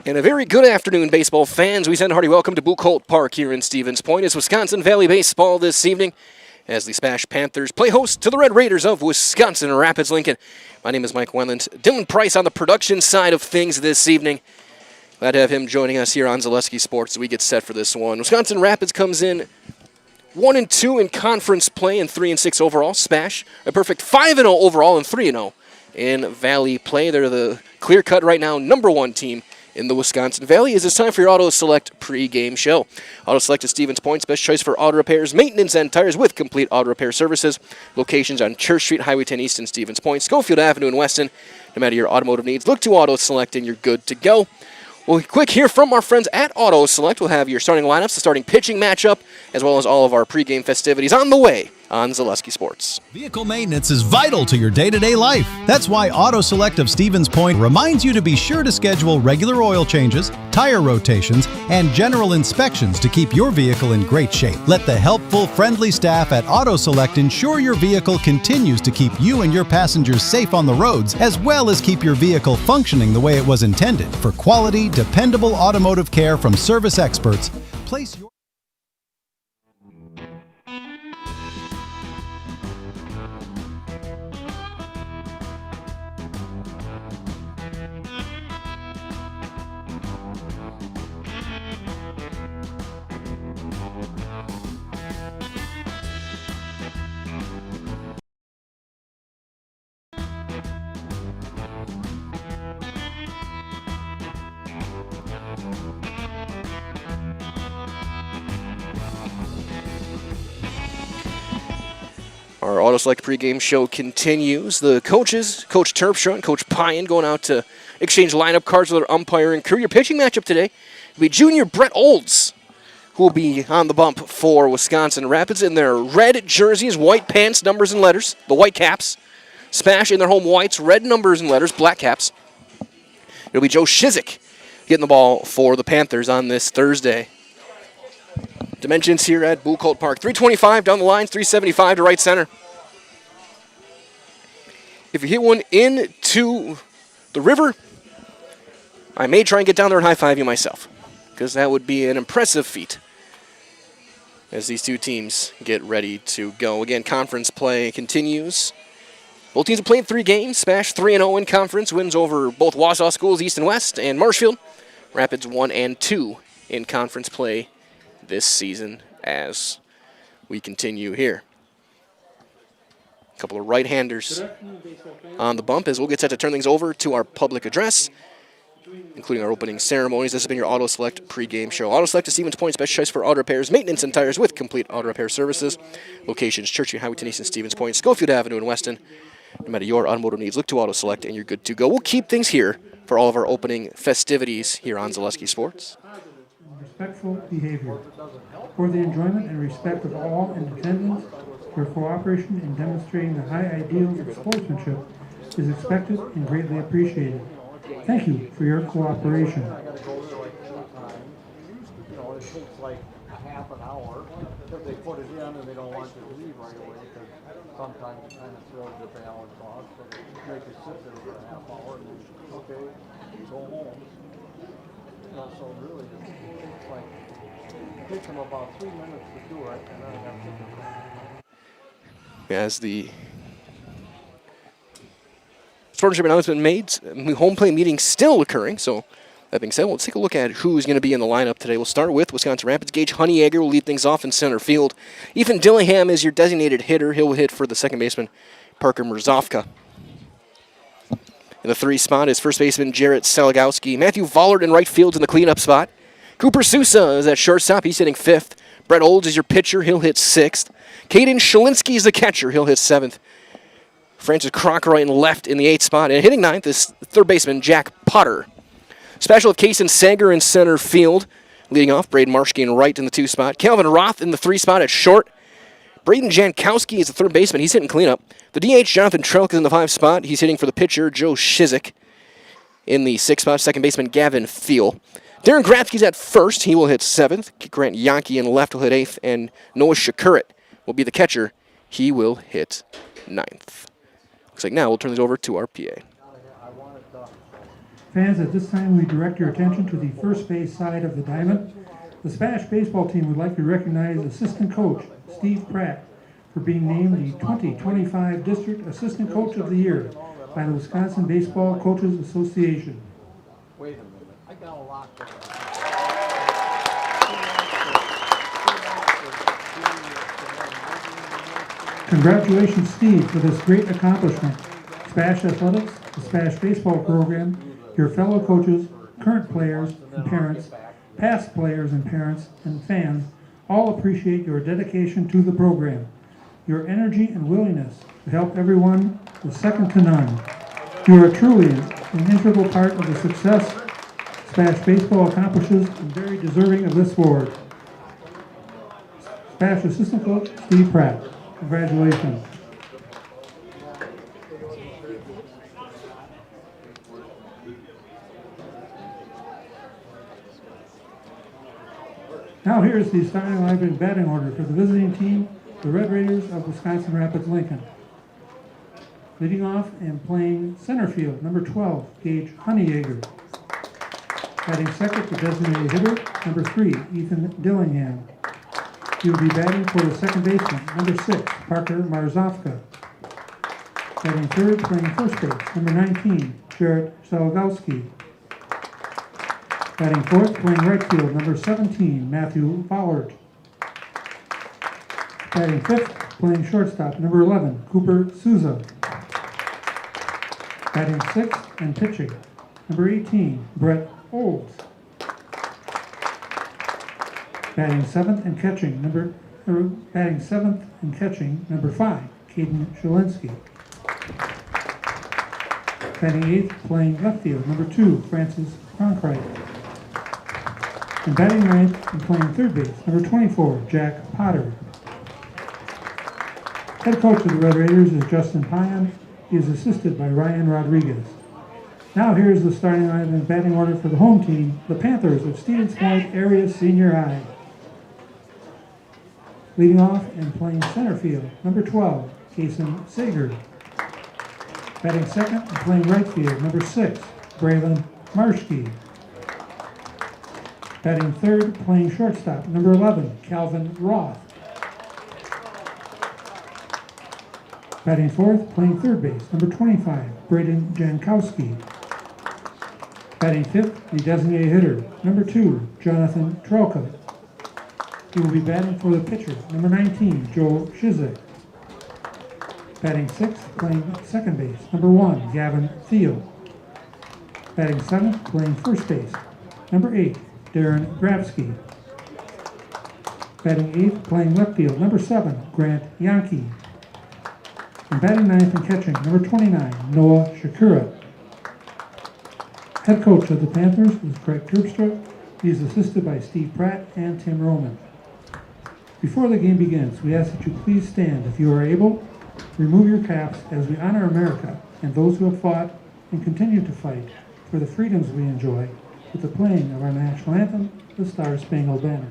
And a very good afternoon, baseball fans. We send a hearty welcome to Buchholz Park here in Stevens Point. It's Wisconsin Valley Baseball this evening as the SPASH Panthers play host to the Red Raiders of Wisconsin Rapids Lincoln. My name is Mike Wendland. Dylan Price on the production side of things this evening. Glad to have him joining us here on Zaleski Sports as we get set for this one. Wisconsin Rapids comes in 1-2 in conference play and 3-6 overall. SPASH a perfect 5-0 overall and 3-0 in Valley play. They're the clear-cut right now #1 team in the Wisconsin Valley. It's time for your Auto Select pregame show. Auto Select is Stevens Point's best choice for auto repairs, maintenance, and tires with complete auto repair services. Locations on Church Street, Highway 10 East in Stevens Point, Schofield Avenue in Weston. No matter your automotive needs, look to Auto Select and you're good to go. We'll quick hear from our friends at Auto Select. We'll have your starting lineups, the starting pitching matchup, as well as all of our pregame festivities on the way on Zaleski Sports. Vehicle maintenance is vital to your day-to-day life. That's why Auto Select of Stevens Point reminds you to be sure to schedule regular oil changes, tire rotations, and general inspections to keep your vehicle in great shape. Let the helpful, friendly staff at Auto Select ensure your vehicle continues to keep you and your passengers safe on the roads, as well as keep your vehicle functioning the way it was intended. For quality, dependable automotive care from service experts, place your Our Auto Select pregame show continues. The coaches, Coach Terpstra and Coach Pyan, going out to exchange lineup cards with their umpire and crew. Your pitching matchup today will be junior Brett Olds, who will be on the bump for Wisconsin Rapids in their red jerseys, white pants, numbers, and letters, the white caps. SPASH in their home whites, red numbers and letters, black caps. It'll be Joe Shizik getting the ball for the Panthers on this Thursday. Dimensions here at Buchholz Park. 325 down the lines, 375 to right center. If you hit one into the river, I may try and get down there and high-five you myself, because that would be an impressive feat as these two teams get ready to go. Again, conference play continues. Both teams have played 3 games. SPASH 3-0 in conference, wins over both Wausau schools, East and West, and Marshfield. Rapids 1-2 in conference play this season as we continue here. A couple of right-handers on the bump as we'll get set to turn things over to our public address, including our opening ceremonies. This has been your Auto Select pregame show. Auto Select is Stevens Point's best choice for auto repairs, maintenance, and tires with complete auto repair services. Locations: Church Street, Highway 10 East in Stevens Point, Schofield Avenue in Weston. No matter your automotive needs, look to Auto Select and you're good to go. We'll keep things here for all of our opening festivities here on Zaleski Sports. Respectful behavior. For the enjoyment and respect of all in attendance, your cooperation in demonstrating the high ideals of sportsmanship is expected and greatly appreciated. Thank you for your cooperation. It takes like half an hour if they put it in and they don't want you to leave right away, because sometimes it kind of throws your balance off, so they make you sit there for a half hour and then, okay, go home. So really, it takes them about 3 minutes to do it, and then I have to do it. As the sponsorship announcement made, home play meeting still occurring. So that being said, we'll take a look at who's going to be in the lineup today. We'll start with Wisconsin Rapids. Gage Honeyegger will lead things off in center field. Ethan Dillingham is your designated hitter. He'll hit for the second baseman, Parker Merzofka. In the 3 spot is first baseman Jarrett Saligowski. Matthew Vollard in right field in the cleanup spot. Cooper Sousa is at shortstop. He's hitting 5th. Brett Olds is your pitcher. He'll hit 6th. Caden Shalinsky is the catcher. He'll hit 7th. Francis Crocker in left in the 8th spot. And hitting 9th is third baseman Jack Potter. Special of Kason Sager in center field. Leading off, Braden Marshke in right in the 2 spot. Calvin Roth in the 3 spot at short. Braden Jankowski is the third baseman. He's hitting cleanup. The DH, Jonathan Trelk, is in the 5 spot. He's hitting for the pitcher, Joe Shizik. In the 6th spot, second baseman Gavin Thiel. Darren Gratzky's at first. He will hit 7th. Grant Yankee in left will hit 8th. And Noah Shakurit will be the catcher. He will hit 9th. Looks like now we'll turn this over to our PA. Fans, at this time we direct your attention to the first base side of the diamond. The SPASH baseball team would like to recognize assistant coach Steve Pratt for being named the 2025 District Assistant Coach of the Year by the Wisconsin Baseball Coaches Association. Wait a minute, I got a lock with that. Congratulations, Steve, for this great accomplishment. SPASH Athletics, the SPASH baseball program, your fellow coaches, current players and parents, past players and parents, and fans all appreciate your dedication to the program. Your energy and willingness to help everyone is second to none. You are truly an integral part of the success SPASH baseball accomplishes and very deserving of this award. SPASH Assistant Coach Steve Pratt. Congratulations. Now here's the starting lineup and batting order for the visiting team, the Red Raiders of Wisconsin Rapids Lincoln. Leading off and playing center field, number 12, Gage Honeyegger. Batting second, the designated hitter, number 3, Ethan Dillingham. He will be batting for the second baseman, number 6, Parker Marzofka. Batting third, playing first base, number 19, Jarrett Salgowski. Batting fourth, playing right field, number 17, Matthew Fowlert. Batting fifth, playing shortstop, number 11, Cooper Souza. Batting sixth and pitching, number 18, Brett Olds. Batting seventh and catching, number 5, Caden Shalinsky. Batting eighth, playing left field, number 2, Francis Cronkrite. And batting ninth and playing third base, number 24, Jack Potter. Head coach of the Red Raiders is Justin Payan. He is assisted by Ryan Rodriguez. Now here's the starting lineup and batting order for the home team, the Panthers of Stevens Point Area Senior High. Leading off and playing center field, number 12, Kason Sager. Batting second and playing right field, number 6, Braylon Marshke. Batting third, playing shortstop, number 11, Calvin Roth. Batting fourth, playing third base, number 25, Braden Jankowski. Batting fifth, the designated hitter, number 2, Jonathan Trelka. He will be batting for the pitcher, number 19, Joe Shizek. Batting sixth, playing second base, number 1, Gavin Thiel. Batting seventh, playing first base, number 8, Darren Grabsky. Batting eighth, playing left field, number 7, Grant Yankee. And batting ninth and catching, number 29, Noah Shakura. Head coach of the Panthers is Craig Terpstra. He is assisted by Steve Pratt and Tim Roman. Before the game begins, we ask that you please stand if you are able. Remove your caps as we honor America and those who have fought and continue to fight for the freedoms we enjoy with the playing of our national anthem, the Star-Spangled Banner.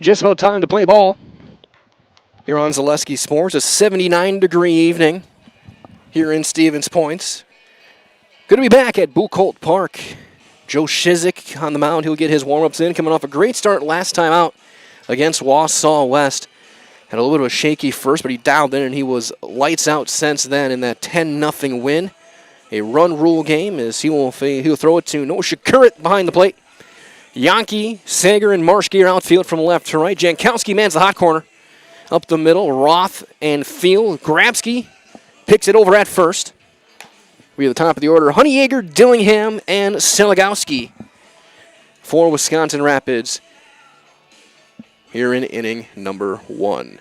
Just about time to play ball. Here on Zaleski Sports, a 79-degree evening here in Stevens Point. Good to be back at Buchholz Park. Joe Shizik on the mound. He'll get his warm-ups in, coming off a great start last time out against Wausau West. Had a little bit of a shaky first, but he dialed in, and he was lights out since then in that 10-0 win. A run rule game as he'll throw it to Noah Shakurit behind the plate. Yankee, Sager, and Marshke are outfield from left to right. Jankowski mans the hot corner. Up the middle, Roth and Field. Grabsky picks it over at first. We have the top of the order, Honeyegger, Dillingham, and Seligowski for Wisconsin Rapids here in inning number 1.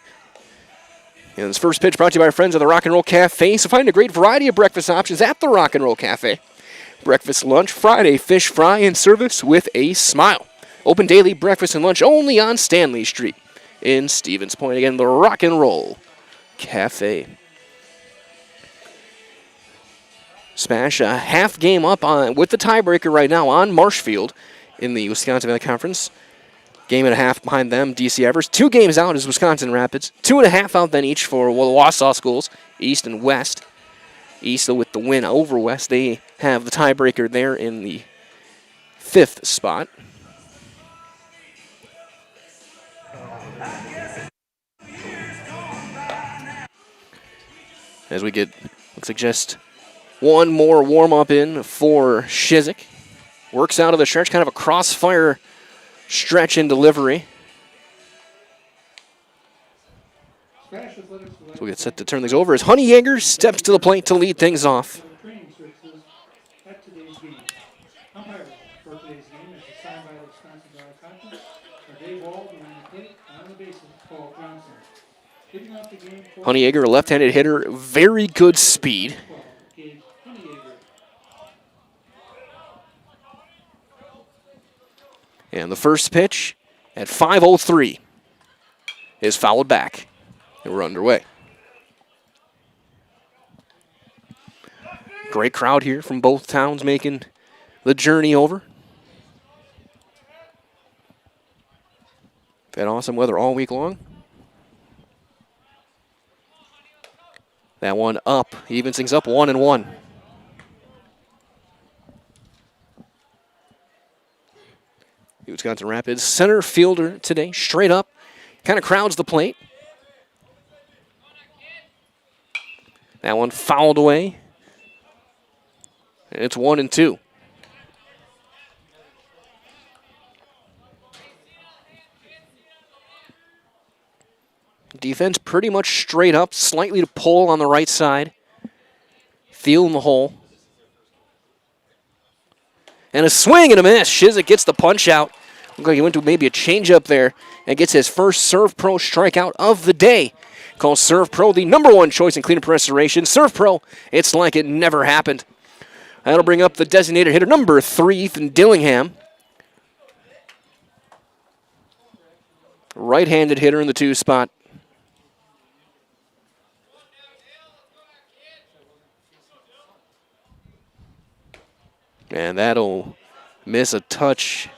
And this first pitch brought to you by our friends at the Rock and Roll Cafe. So find a great variety of breakfast options at the Rock and Roll Cafe. Breakfast, lunch, Friday, fish fry, and service with a smile. Open daily, breakfast and lunch only on Stanley Street in Stevens Point. Again, the Rock and Roll Cafe. SPASH a half game up with the tiebreaker right now on Marshfield in the Wisconsin Valley Conference. Game and a half behind them, DC Evers. 2 games out is Wisconsin Rapids. 2.5 out then each for the Wausau schools, East and West. East with the win over West. They have the tiebreaker there in the 5th spot. As we get, looks like just one more warm-up in for Shizik. Works out of the stretch, kind of a crossfire stretch and delivery. So we get set to turn things over as Honeyegger steps to the plate to lead things off. Honeyegger, a left-handed hitter, very good speed. And the first pitch at 5:03 is fouled back. And we're underway. Great crowd here from both towns making the journey over. Had awesome weather all week long. That one up, evens things up 1-1. Wisconsin Rapids center fielder today, straight up, kind of crowds the plate. That one fouled away. And it's 1-2. Defense pretty much straight up, slightly to pull on the right side. Field in the hole. And a swing and a miss. Shizik gets the punch out. Looks like he went to maybe a changeup there and gets his first Serve Pro strikeout of the day. Calls Serve Pro the #1 choice in cleanup restoration. Serve Pro, it's like it never happened. That'll bring up the designated hitter number 3, Ethan Dillingham. Right-handed hitter in the 2 spot. And that'll miss a touch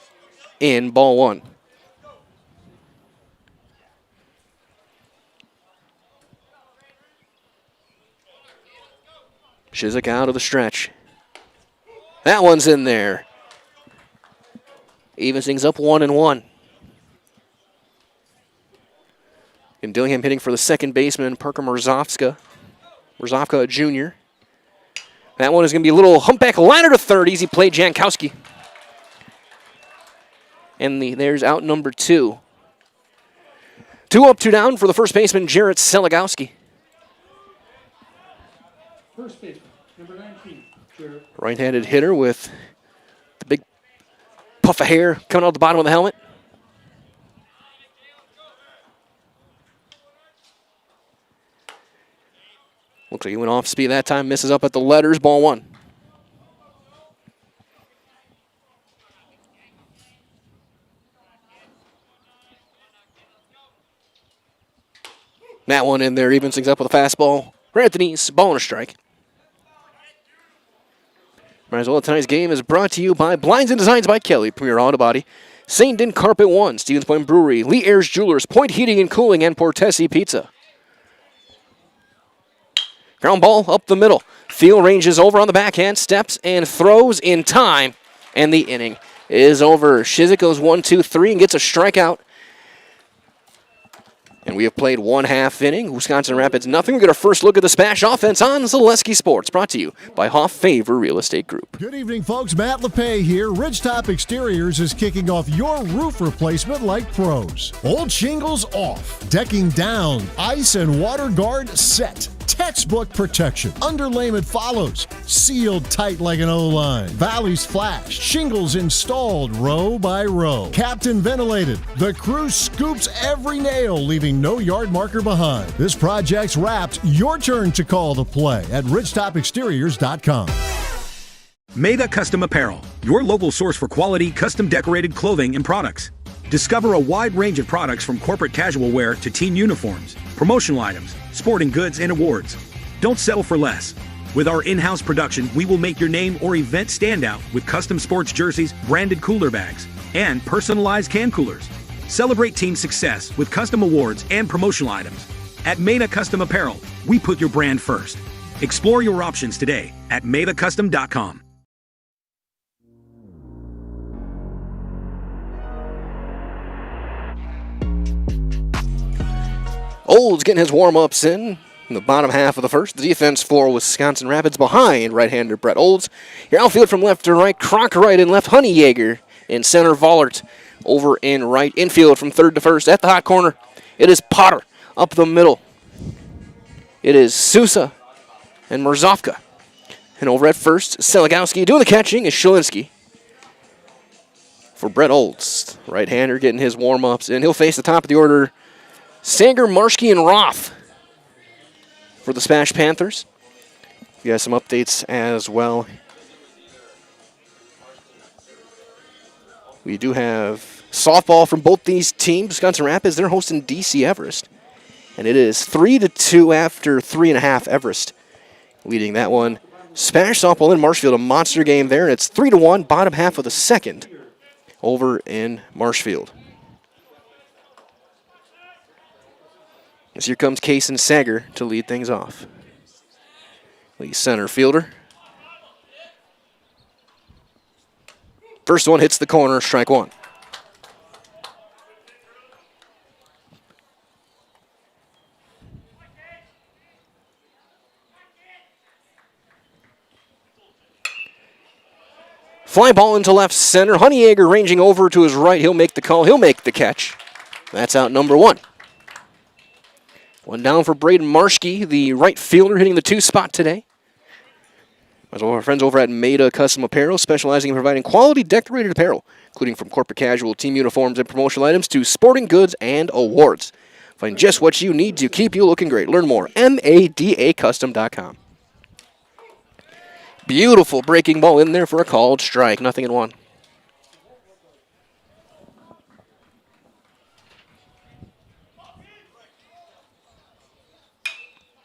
in ball 1. Shizik out of the stretch. That one's in there. Evens things up 1-1. And Dillingham hitting for the second baseman, Parker Merzofka Jr. That one is going to be a little humpback liner to third. Easy play, Jankowski. And there's out number 2. 2 up, 2 down for the first baseman, Jarrett Seligowski. First baseman, number 19, Jarrett. Right-handed hitter with the big puff of hair coming out the bottom of the helmet. Looks like he went off speed that time, misses up at the letters, ball 1. That one in there evens things up with a fastball. Right at the knees, ball and a strike. Might as well, tonight's game is brought to you by Blinds and Designs by Kelly, Premier Auto Body. St. Din Carpet 1, Stevens Point Brewery, Lee Ayers Jewelers, Point Heating and Cooling, and Portesi Pizza. Ground ball up the middle. Field ranges over on the backhand, steps and throws in time, and the inning is over. Shizik goes 1-2-3 and gets a strikeout. And we have played 1/2 inning. Wisconsin Rapids nothing. We get our first look at the SPASH offense on Zaleski Sports, brought to you by Hoff Favor Real Estate Group. Good evening, folks. Matt LePay here. Ridgetop Exteriors is kicking off your roof replacement like pros. Old shingles off, decking down, ice and water guard set. Textbook protection. Underlayment follows. Sealed tight like an O-line. Valleys flashed. Shingles installed row by row. Captain ventilated. The crew scoops every nail, leaving no yard marker behind. This project's wrapped. Your turn to call the play at ridgetopexteriors.com. Mega Custom Apparel, your local source for quality, custom decorated clothing and products. Discover a wide range of products from corporate casual wear to team uniforms, promotional items, sporting goods, and awards. Don't settle for less. With our in-house production, we will make your name or event stand out with custom sports jerseys, branded cooler bags, and personalized can coolers. Celebrate team success with custom awards and promotional items. At Meta Custom Apparel, we put your brand first. Explore your options today at metacustom.com. Olds getting his warm-ups in the bottom half of the first. The defense for Wisconsin Rapids behind right-hander Brett Olds. Your outfield from left to right, Kronk right in left, Honeyjaeger in center, Vollert over in right. Infield from third to first at the hot corner. It is Potter up the middle. It is Sousa and Merzovka. And over at first, Seligowski doing the catching is Shalinski. For Brett Olds, right-hander getting his warm-ups, and he'll face the top of the order, Sanger, Marshke, and Roth for the SPASH Panthers. We got some updates as well. We do have softball from both these teams. Wisconsin Rapids, they're hosting DC Everest. And it is 3-2 after 3.5. Everest leading that one. SPASH softball in Marshfield, a monster game there. And it's 3-1, bottom half of the second over in Marshfield. As here comes Kaysen Sager to lead things off. Lead center fielder. First one hits the corner, strike one. Fly ball into left center. Honeyjaeger ranging over to his right. He'll make the call. He'll make the catch. That's out number one. One down for Braden Marshke, the right fielder, hitting the 2 spot today. As well, our friends over at Meta Custom Apparel, specializing in providing quality decorated apparel, including from corporate casual, team uniforms, and promotional items to sporting goods and awards. Find just what you need to keep you looking great. Learn more, madacustom.com. Beautiful breaking ball in there for a called strike, 0-1.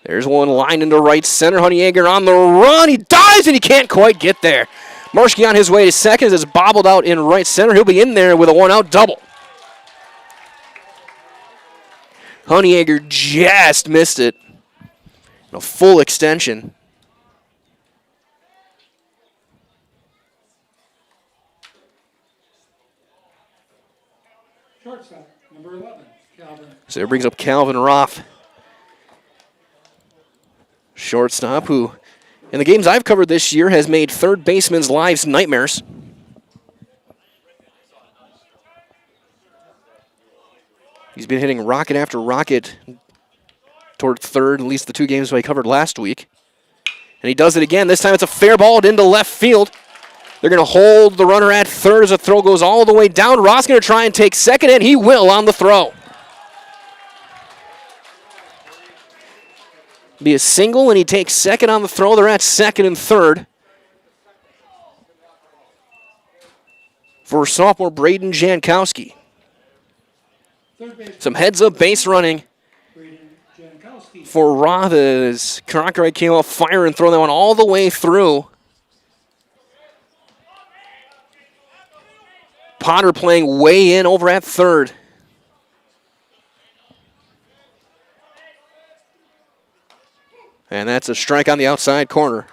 There's one line into right center. Honeyjaeger on the run. He dives and he can't quite get there. Marshke on his way to second as it's bobbled out in right center. He'll be in there with a 1-out double. Honeyjaeger just missed it. A full extension. Shortstop, number 11, Calvin. So it brings up Calvin Roth. Shortstop, who in the games I've covered this year has made third basemen's lives nightmares. He's been hitting rocket after rocket toward third, at least the 2 games I covered last week. And he does it again. This time it's a fair ball into left field. They're going to hold the runner at third as the throw goes all the way down. Ross going to try and take second, and he will on the throw. Be a single, and he takes second on the throw. They're at second and third. For sophomore Braden Jankowski. Some heads-up base running for Roth as Kronk came off fire and throw that one all the way through. Potter playing way in over at third. And that's a strike on the outside corner.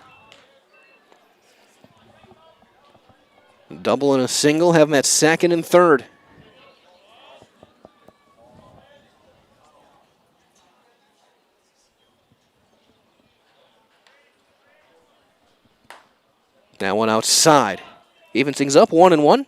Double and a single have them at second and third. That one outside. Evens things up 1-1.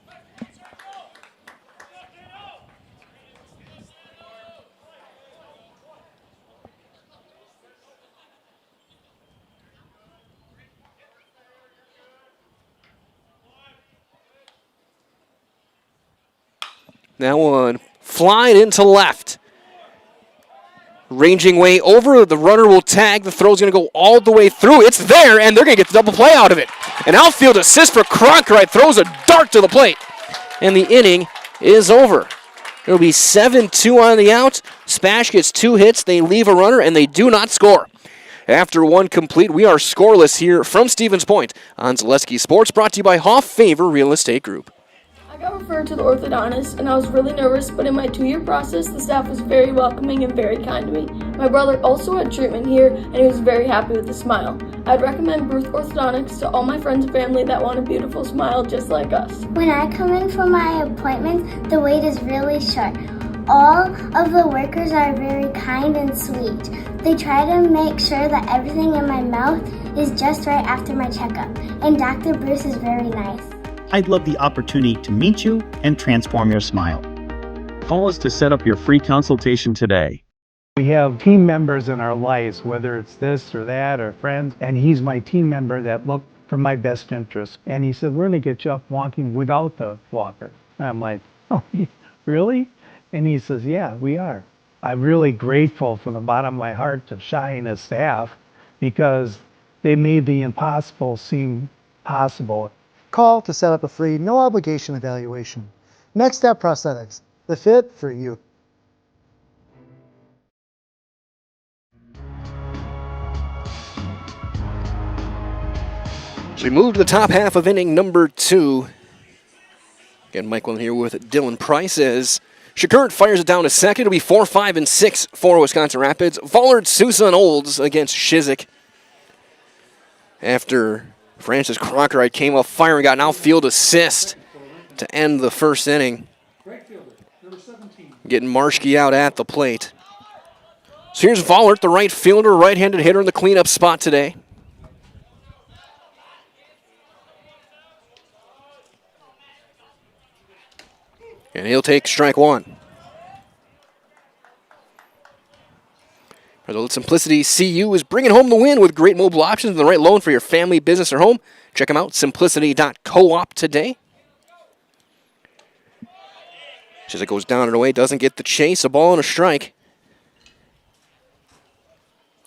That one flying into left. Ranging way over, the runner will tag. The throw's going to go all the way through. It's there, and they're going to get the double play out of it. An outfield assist for Cronkite. Throws a dart to the plate, and the inning is over. It'll be 7-2 on the out. SPASH gets 2 hits. They leave a runner, and they do not score. After one complete, we are scoreless here from Stevens Point on Zaleski Sports, brought to you by Hoff Favor Real Estate Group. I got referred to the orthodontist, and I was really nervous, but in my 2-year process, the staff was very welcoming and very kind to me. My brother also had treatment here, and he was very happy with the smile. I'd recommend Bruce Orthodontics to all my friends and family that want a beautiful smile just like us. When I come in for my appointment, the wait is really short. All of the workers are very kind and sweet. They try to make sure that everything in my mouth is just right after my checkup, and Dr. Bruce is very nice. I'd love the opportunity to meet you and transform your smile. Call us to set up your free consultation today. We have team members in our lives, whether it's this or that or friends, and he's my team member that looked for my best interest. And he said, we're going to get you up walking without the walker. And I'm like, oh, really? And he says, yeah, we are. I'm really grateful from the bottom of my heart to Shai and his staff because they made the impossible seem possible. Call to set up a free, no obligation evaluation. Next Step Prosthetics, the fit for you. So we move to the top half of inning number 2. Again, Mike Willen here with Dylan Price as Shakurt fires it down to second. It'll be 4, 5, and 6 for Wisconsin Rapids. Vollard, Sousa, and Olds against Shizik. After Francis Cronkite came up firing, got an outfield assist to end the first inning. Getting Marshke out at the plate. So here's Vollert, the right fielder, right-handed hitter in the cleanup spot today. And he'll take strike one. Result Simplicity CU is bringing home the win with great mobile options and the right loan for your family, business, or home. Check them out, simplicity.coop today. As it goes down and away, doesn't get the chase. A ball and a strike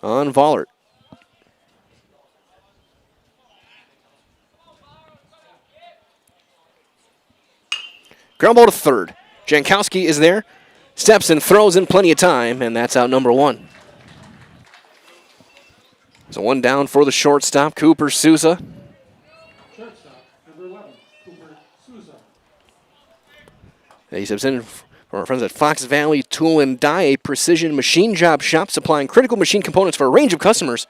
on Vollert. Ground ball to third. Jankowski is there. Steps and throws in plenty of time, and that's out number 1. So one down for the shortstop, Cooper Sousa. Shortstop, number 11, Cooper Sousa. He steps in from our friends at Fox Valley Tool and Die, a precision machine job shop supplying critical machine components for a range of customers,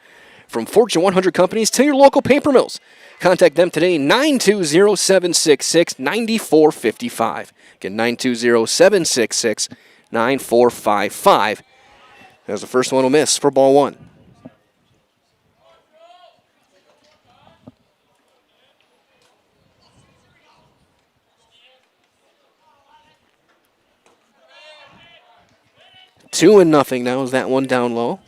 from Fortune 100 companies to your local paper mills. Contact them today, 920-766-9455. Again, 920-766-9455. As the first one will miss for ball 1. Two and nothing now is that one down low.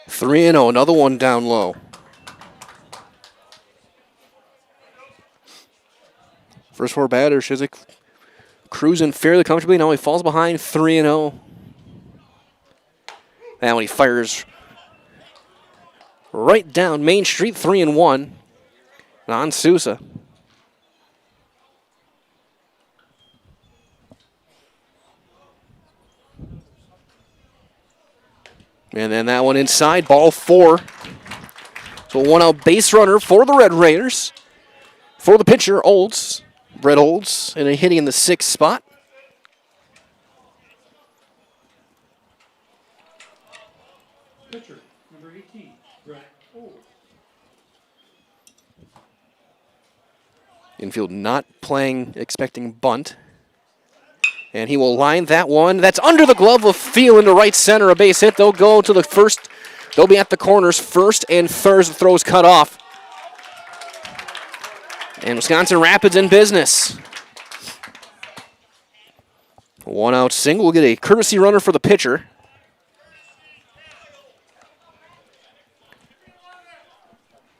Three and oh, another one down low. First 4 batters, Shizik cruising fairly comfortably. Now he falls behind 3-0. Now when he fires right down Main Street, 3-1 on Sousa. And then that one inside, ball 4. So 1 out base runner for the Red Raiders. For the pitcher, Olds. Brett Olds, and hitting in the 6th spot. Pitcher, number 18, Brett Olds. Infield not playing, expecting bunt. And he will line that one. That's under the glove of Field into right center, a base hit. They'll go to the first. They'll be at the corners, first and third. The throw's cut off. And Wisconsin Rapids in business. 1 out single. We'll get a courtesy runner for the pitcher.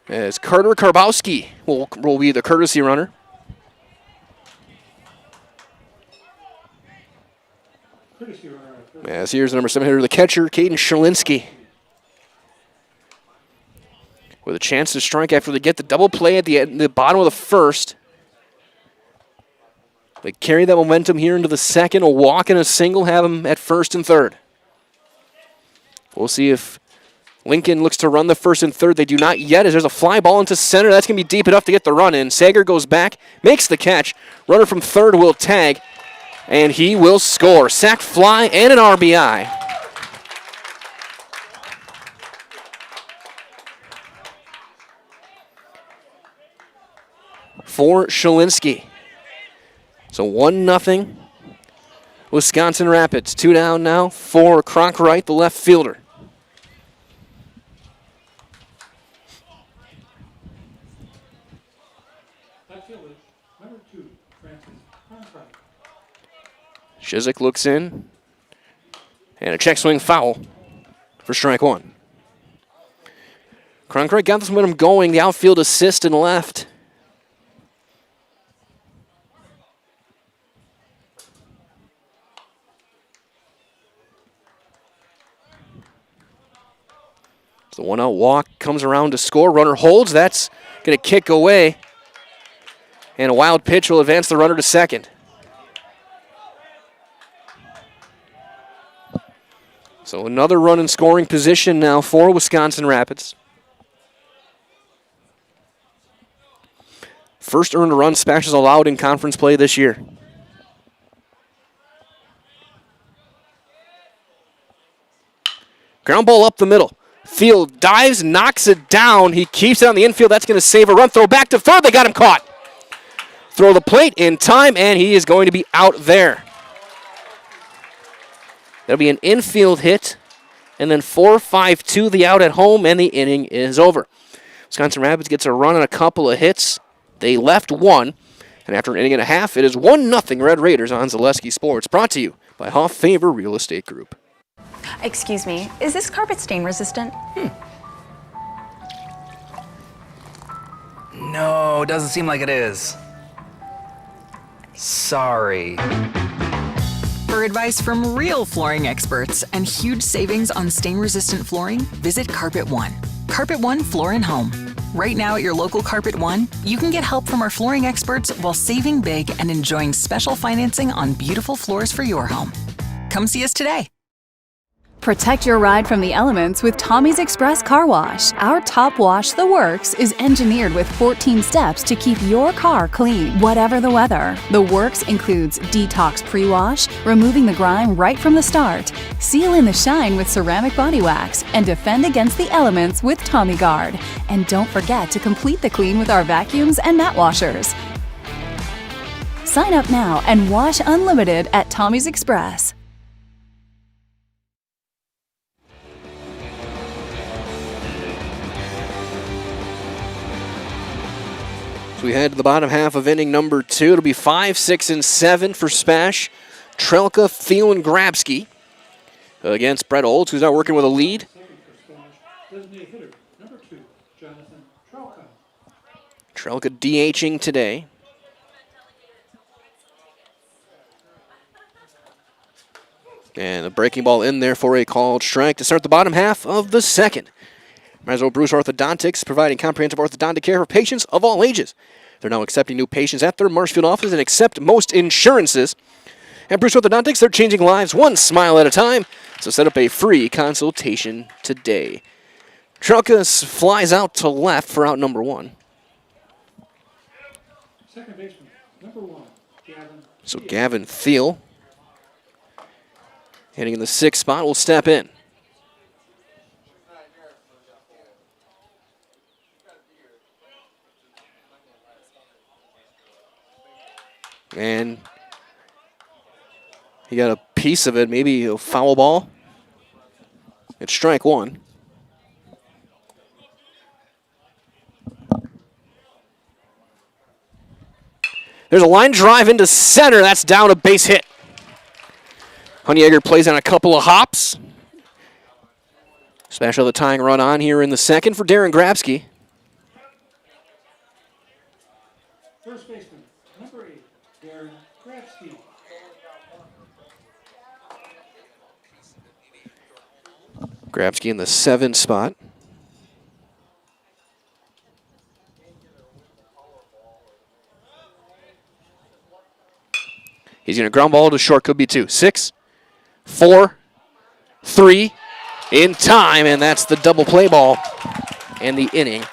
As Carter Karbowski will be the courtesy runner. As here's the number 7 hitter, the catcher, Caden Sherlinski. With a chance to strike after they get the double play at the bottom of the first. They carry that momentum here into the second. A walk and a single have them at first and third. We'll see if Lincoln looks to run the first and third. They do not yet, as there's a fly ball into center. That's going to be deep enough to get the run in. Sager goes back, makes the catch. Runner from third will tag, and he will score. Sack fly and an RBI. For Sherlinski. So 1-0. Wisconsin Rapids. 2 down now for Cronkright, the left fielder. Number 2, Francis Cronkright. Shizik looks in. And a check swing foul for strike 1. Cronkright got this momentum going. The outfield assist and left. The 1-out walk comes around to score. Runner holds. That's going to kick away. And a wild pitch will advance the runner to second. So another run in scoring position now for Wisconsin Rapids. First earned run SPASH is allowed in conference play this year. Ground ball up the middle. Field dives, knocks it down. He keeps it on the infield. That's going to save a run. Throw back to third. They got him caught. Throw the plate in time, and he is going to be out there. That'll be an infield hit, and then 4-5-2 the out at home, and the inning is over. Wisconsin Rapids gets a run on a couple of hits. They left one, and after an inning and a half, it is 1-0 Red Raiders on Zaleski Sports. Brought to you by Hoff Favor Real Estate Group. Excuse me, is this carpet stain resistant? No, doesn't seem like it is. Sorry. For advice from real flooring experts and huge savings on stain-resistant flooring, visit Carpet One. Carpet One Floor and Home. Right now at your local Carpet One, you can get help from our flooring experts while saving big and enjoying special financing on beautiful floors for your home. Come see us today. Protect your ride from the elements with Tommy's Express Car Wash. Our top wash, The Works, is engineered with 14 steps to keep your car clean, whatever the weather. The Works includes detox pre-wash, removing the grime right from the start, seal in the shine with ceramic body wax, and defend against the elements with Tommy Guard. And don't forget to complete the clean with our vacuums and mat washers. Sign up now and wash unlimited at Tommy's Express. So we head to the bottom half of inning number 2. It'll be 5, 6, and 7 for SPASH. Trelka, Thiel, and Grabski against Brett Olds, who's now working with a lead. Designated hitter, number 2, Jonathan Trelka. Trelka DHing today. And a breaking ball in there for a called strike to start the bottom half of the second. Mazo Bruce Orthodontics, providing comprehensive orthodontic care for patients of all ages. They're now accepting new patients at their Marshfield office and accept most insurances. At Bruce Orthodontics, they're changing lives one smile at a time. So set up a free consultation today. Trelka flies out to left for out number 1. Second baseman, number 1, Gavin. So Gavin Thiel, hitting in the 6th spot, will step in. And he got a piece of it, maybe a foul ball. It's strike 1. There's a line drive into center. That's down, a base hit. Honeyegger plays on a couple of hops. Special the tying run on here in the 2nd for Darren Grabsky. First baseman, number 8, Darren Grabsky. Grabsky in the 7th spot. He's going to ground ball to short, could be 2. 6, 4, 3, in time, and that's the double play ball. And the inning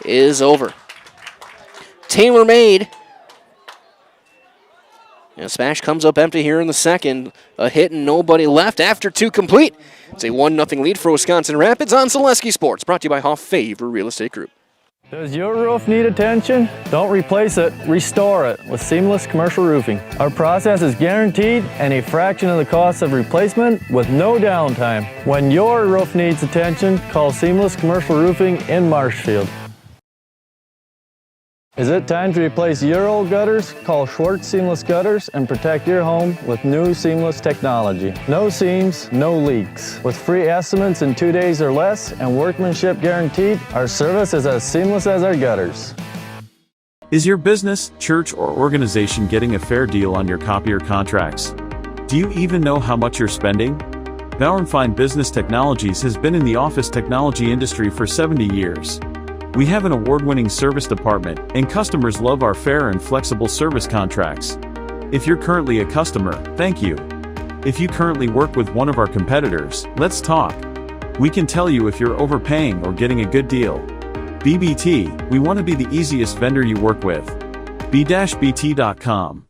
is over. Taylor made. And Spash comes up empty here in the 2nd. A hit and nobody left after 2 complete. It's a 1-0 lead for Wisconsin Rapids on Zaleski Sports, brought to you by Hoff Favor Real Estate Group. Does your roof need attention? Don't replace it, restore it with Seamless Commercial Roofing. Our process is guaranteed and a fraction of the cost of replacement with no downtime. When your roof needs attention, call Seamless Commercial Roofing in Marshfield. Is it time to replace your old gutters? Call Schwartz Seamless Gutters and protect your home with new seamless technology. No seams, no leaks. With free estimates in 2 days or less and workmanship guaranteed, our service is as seamless as our gutters. Is your business, church, or organization getting a fair deal on your copier contracts? Do you even know how much you're spending? Bauernfeind Business Technologies has been in the office technology industry for 70 years. We have an award-winning service department, and customers love our fair and flexible service contracts. If you're currently a customer, thank you. If you currently work with one of our competitors, let's talk. We can tell you if you're overpaying or getting a good deal. BBT, we want to be the easiest vendor you work with. b-bt.com.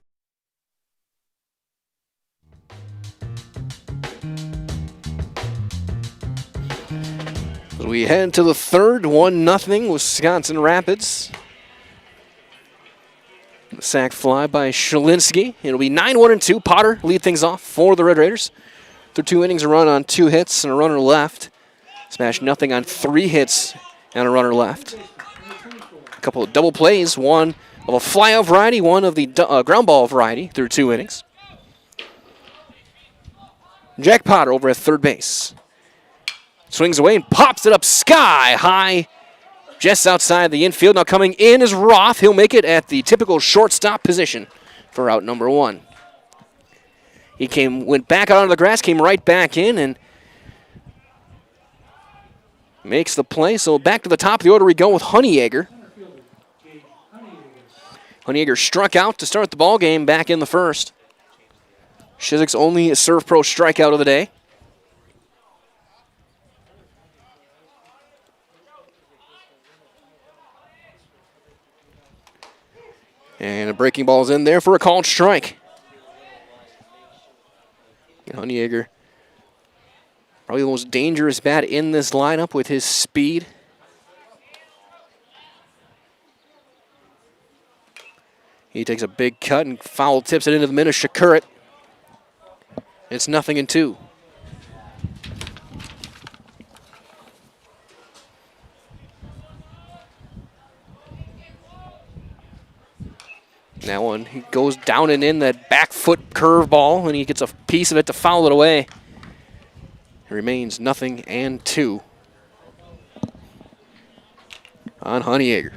We head to the 3rd, 1-0 Wisconsin Rapids. The sac fly by Shalinsky. It'll be 9-1-2. Potter lead things off for the Red Raiders. Through 2 innings, a run on 2 hits and a runner left. Smash nothing on 3 hits and a runner left. A couple of double plays, one of a flyout variety, one of the ground ball variety through 2 innings. Jack Potter over at 3rd base. Swings away and pops it up sky high, just outside the infield. Now coming in is Roth. He'll make it at the typical shortstop position for out number 1. He went back out onto the grass, came right back in, and makes the play. So back to the top of the order we go with Honeyegger. Honeyegger struck out to start the ball game back in the 1st. Shizik's only Serve Pro strikeout of the day. And a breaking ball is in there for a called strike. Honeyegger, probably the most dangerous bat in this lineup with his speed. He takes a big cut and foul tips it into the middle of Shakurit. It's 0-2. That one, he goes down and in that back foot curve ball, and he gets a piece of it to foul it away. It remains 0-2 on Honeyegger.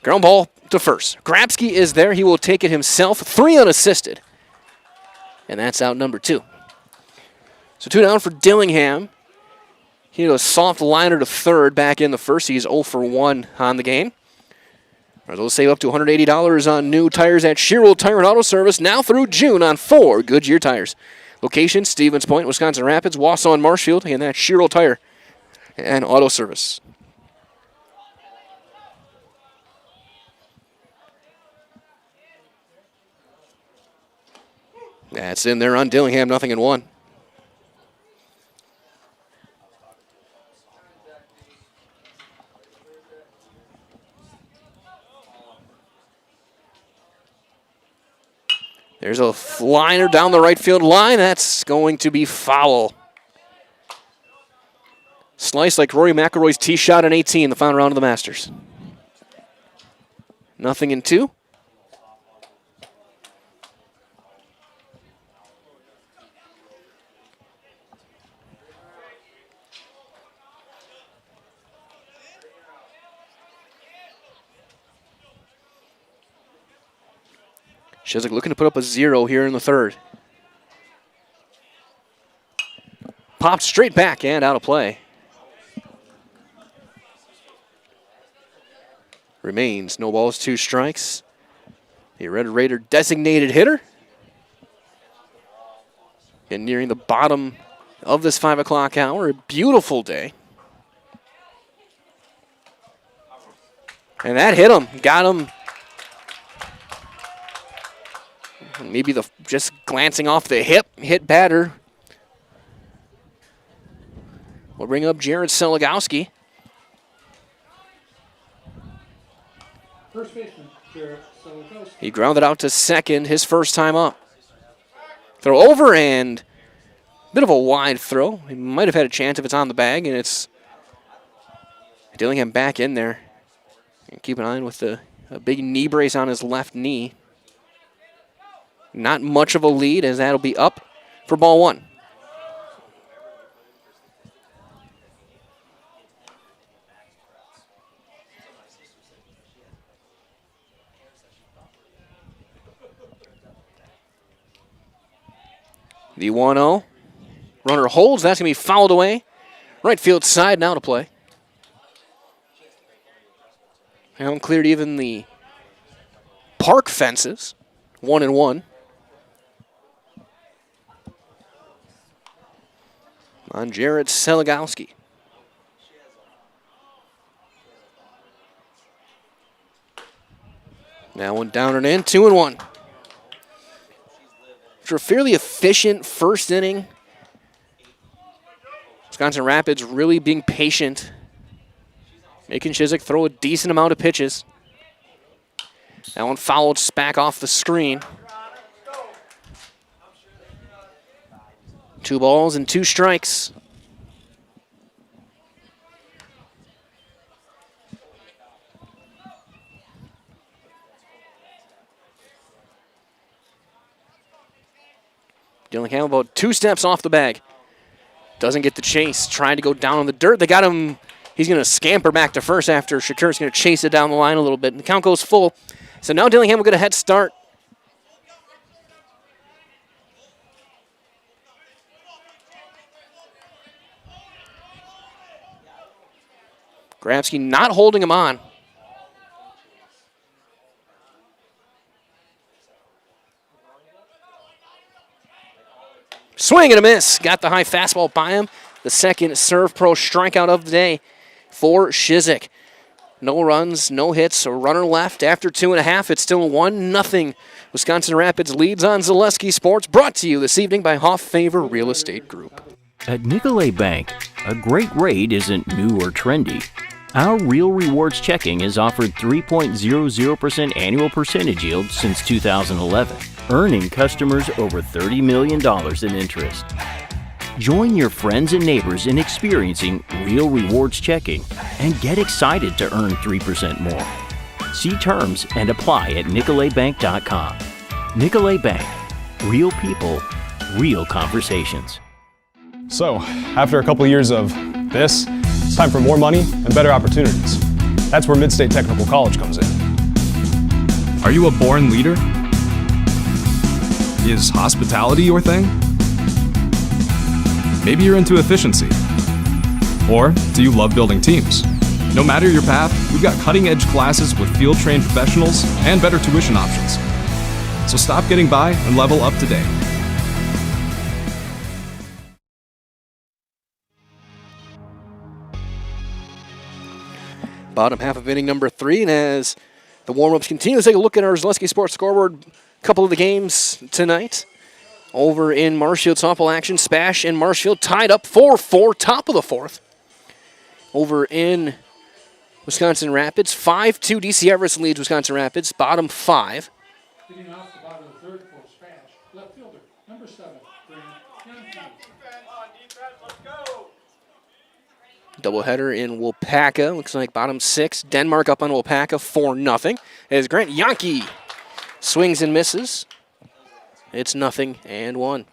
Ground ball to first. Grabsky is there. He will take it himself. 3 unassisted. And that's out number 2. So 2 down for Dillingham. He had a soft liner to third back in the first. He's 0 for 1 on the game. They'll save up to $180 on new tires at Sherwood Tire and Auto Service now through June on 4 Goodyear tires. Location, Stevens Point, Wisconsin Rapids, Wausau, and Marshfield. And that's Sherwood Tire and Auto Service. That's in there on Dillingham, 0-1. There's a liner down the right field line. That's going to be foul. Slice like Rory McIlroy's tee shot in 18, the final round of the Masters. 0-2. Shizik looking to put up a 0 here in the third. Popped straight back and out of play. Remains no balls, 2 strikes. The Red Raider designated hitter. And nearing the bottom of this 5 o'clock hour, a beautiful day. And that hit him, got him. Maybe just glancing off the hip, hit batter. We'll bring up Jared Seligowski. First baseman, Jared Seligowski. He grounded out to second his first time up. Throw over and a bit of a wide throw. He might have had a chance if it's on the bag, and it's Dillingham back in there. And keep an eye on with a big knee brace on his left knee. Not much of a lead, as that'll be up for ball 1. The 1-0. Runner holds. That's going to be fouled away. Right field side now to play. Haven't cleared even the park fences. 1-1. On Jared Seligowski. Now one down and in, 2-1. After a fairly efficient first inning, Wisconsin Rapids really being patient, making Shizik throw a decent amount of pitches. That one fouled back off the screen. 2 balls and 2 strikes. Dillingham about 2 steps off the bag. Doesn't get the chase. Trying to go down on the dirt. They got him. He's going to scamper back to first after Shakur's going to chase it down the line a little bit. And the count goes full. So now Dillingham will get a head start. Grabsky not holding him on. Swing and a miss. Got the high fastball by him. The second serve pro strikeout of the day for Shizik. No runs, no hits, a runner left. After 2.5, it's still 1-0. Wisconsin Rapids leads on Zaleski Sports. Brought to you this evening by Hoff Favor Real Estate Group. At Nicolet Bank, a great rate isn't new or trendy. Our Real Rewards checking has offered 3.00% annual percentage yield since 2011, earning customers over $30 million in interest. Join your friends and neighbors in experiencing Real Rewards checking and get excited to earn 3% more. See terms and apply at nicoletbank.com. Nicolet Bank. Real people, real conversations. So, after a couple years of this, it's time for more money and better opportunities. That's where Mid-State Technical College comes in. Are you a born leader? Is hospitality your thing? Maybe you're into efficiency. Or do you love building teams? No matter your path, we've got cutting-edge classes with field-trained professionals and better tuition options. So stop getting by and level up today. Bottom half of inning number 3, and as the warm-ups continue, let's take a look at our Zaleski Sports scoreboard. A couple of the games tonight. Over in Marshfield, softball action, SPASH and Marshfield tied up 4-4, top of the 4th. Over in Wisconsin Rapids, 5-2, DC Everest leads Wisconsin Rapids, bottom 5. Leading off the bottom of the 3rd for SPASH, left fielder, number 7, Grant Yankee. Doubleheader in Wapaka. Looks like bottom 6. Denmark up on Wapaka 4-0. As Grant Yankee swings and misses. It's 0-1.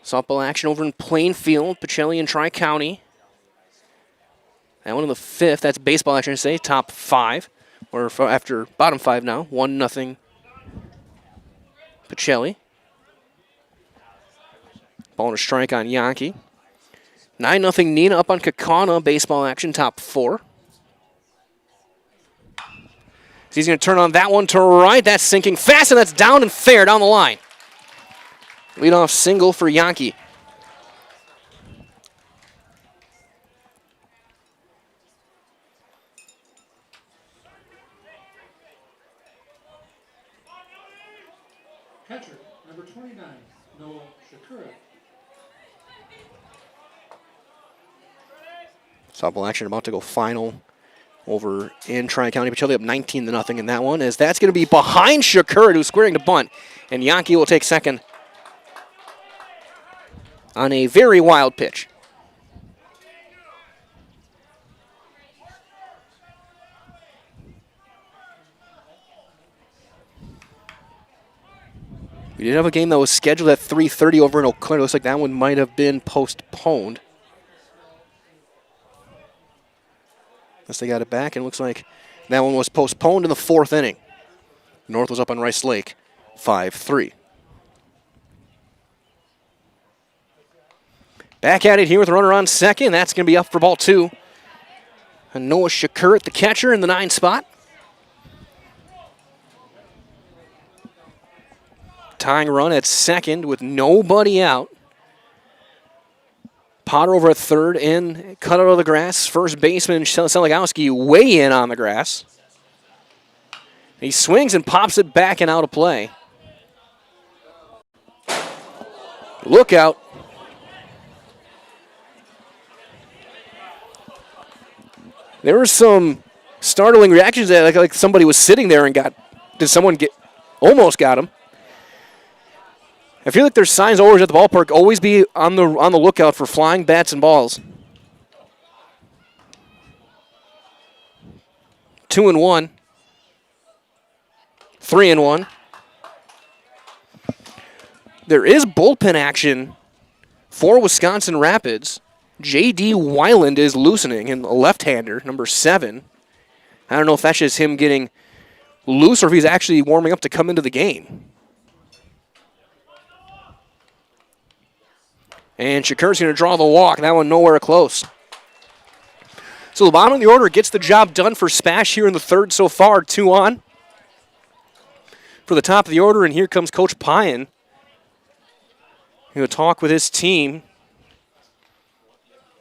Softball action over in Plainfield, Pacelli and Tri-County. That one in the 5th. That's baseball action, I say. Top 5. Or after bottom 5 now. 1-0. Pacelli. Ball and a strike on Yankee. 9-0 Nina up on Kakana, baseball action, top 4. He's going to turn on that one to right. That's sinking fast, and that's down and fair down the line. Leadoff single for Yankee. Catcher, number 29, Noah Shakura. Softball action about to go final over in Tri-County. Pacelli up 19-0 in that one, as that's going to be behind Shakura, who's squaring to bunt, and Yankee will take second on a very wild pitch. We did have a game that was scheduled at 3:30 over in Eau Claire. Looks like that one might have been postponed. Unless they got it back, and it looks like that one was postponed in the 4th inning. North was up on Rice Lake, 5-3. Back at it here with a runner on second. That's going to be up for ball 2. And Noah Shakur at the catcher in the 9 spot. Tying run at second with nobody out. Potter over at third and cut out of the grass. First baseman Seligowski way in on the grass. He swings and pops it back and out of play. Look out. There were some startling reactions that like somebody was sitting there and almost got him. I feel like there's signs always at the ballpark. Always be on the lookout for flying bats and balls. 2-1. 3-1. There is bullpen action for Wisconsin Rapids. J.D. Weiland is loosening, and a left-hander, number 7. I don't know if that's just him getting loose or if he's actually warming up to come into the game. And Shakur's going to draw the walk. That one nowhere close. So the bottom of the order gets the job done for SPASH here in the 3rd so far. 2 on. For the top of the order, and here comes Coach Pyan. He'll talk with his team.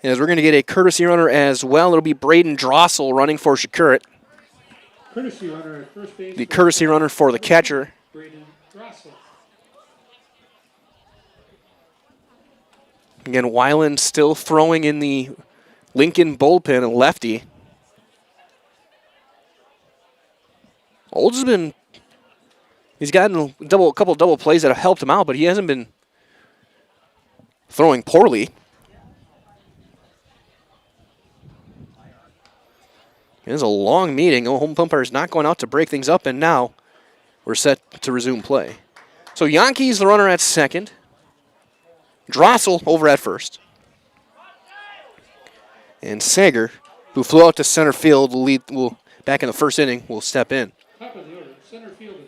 As we're going to get a courtesy runner as well. It'll be Braden Drossel running for Shakur. Courtesy runner at first base. The courtesy runner for the catcher. Braden Drossel. Again, Weiland still throwing in the Lincoln bullpen, a lefty. Olds has been, he's gotten a couple double plays that have helped him out, but he hasn't been throwing poorly. It is a long meeting. Home umpire is not going out to break things up, and now we're set to resume play. So Yankees the runner at second. Drossel over at first. And Sager, who flew out to center field, will back in the 1st inning, will step in. Top of the order, center fielder.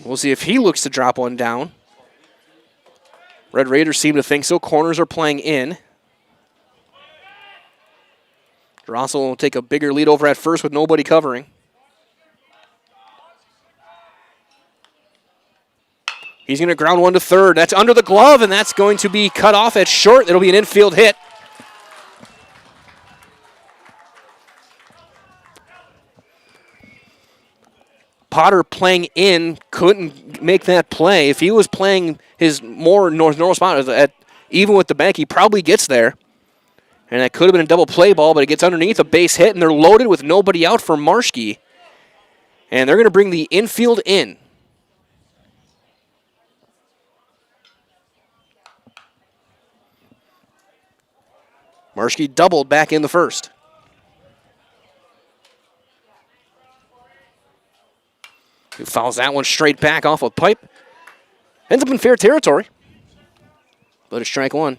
We'll see if he looks to drop one down. Red Raiders seem to think so. Corners are playing in. Drossel will take a bigger lead over at first with nobody covering. He's going to ground one to third. That's under the glove, and that's going to be cut off at short. It'll be an infield hit. Potter playing in couldn't make that play. If he was playing his more normal spot, even with the bank, he probably gets there. And that could have been a double play ball, but it gets underneath a base hit, and they're loaded with nobody out for Marschke. And they're going to bring the infield in. Marschke doubled back in the first. He fouls that one straight back off a pipe. Ends up in fair territory. But it's strike one.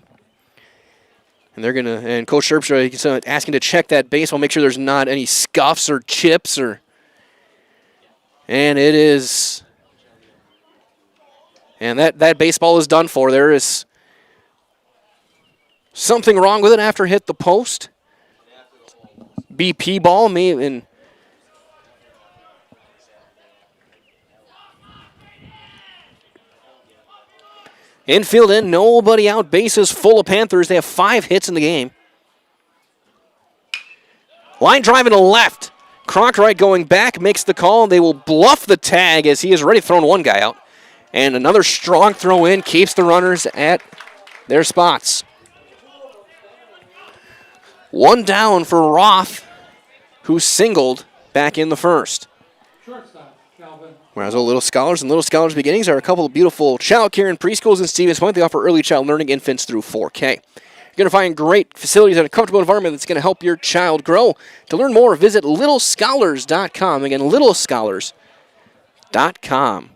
And they're gonna, and Coach Sherpstra is asking to check that baseball, make sure there's not any scuffs or chips or. And it is. And that baseball is done for. There is something wrong with it after it hit the post. BP ball, maybe. And infield in, nobody out, bases full of Panthers. They have 5 hits in the game. Line driving to left. Cronkright going back, makes the call. They will bluff the tag as he has already thrown one guy out. And another strong throw in keeps the runners at their spots. One down for Roth, who singled back in the first. Whereas Little Scholars and Little Scholars Beginnings are a couple of beautiful child care and preschools in Stevens Point. They offer early child learning, infants through 4K. You're going to find great facilities and a comfortable environment that's going to help your child grow. To learn more, visit littlescholars.com. Again, littlescholars.com.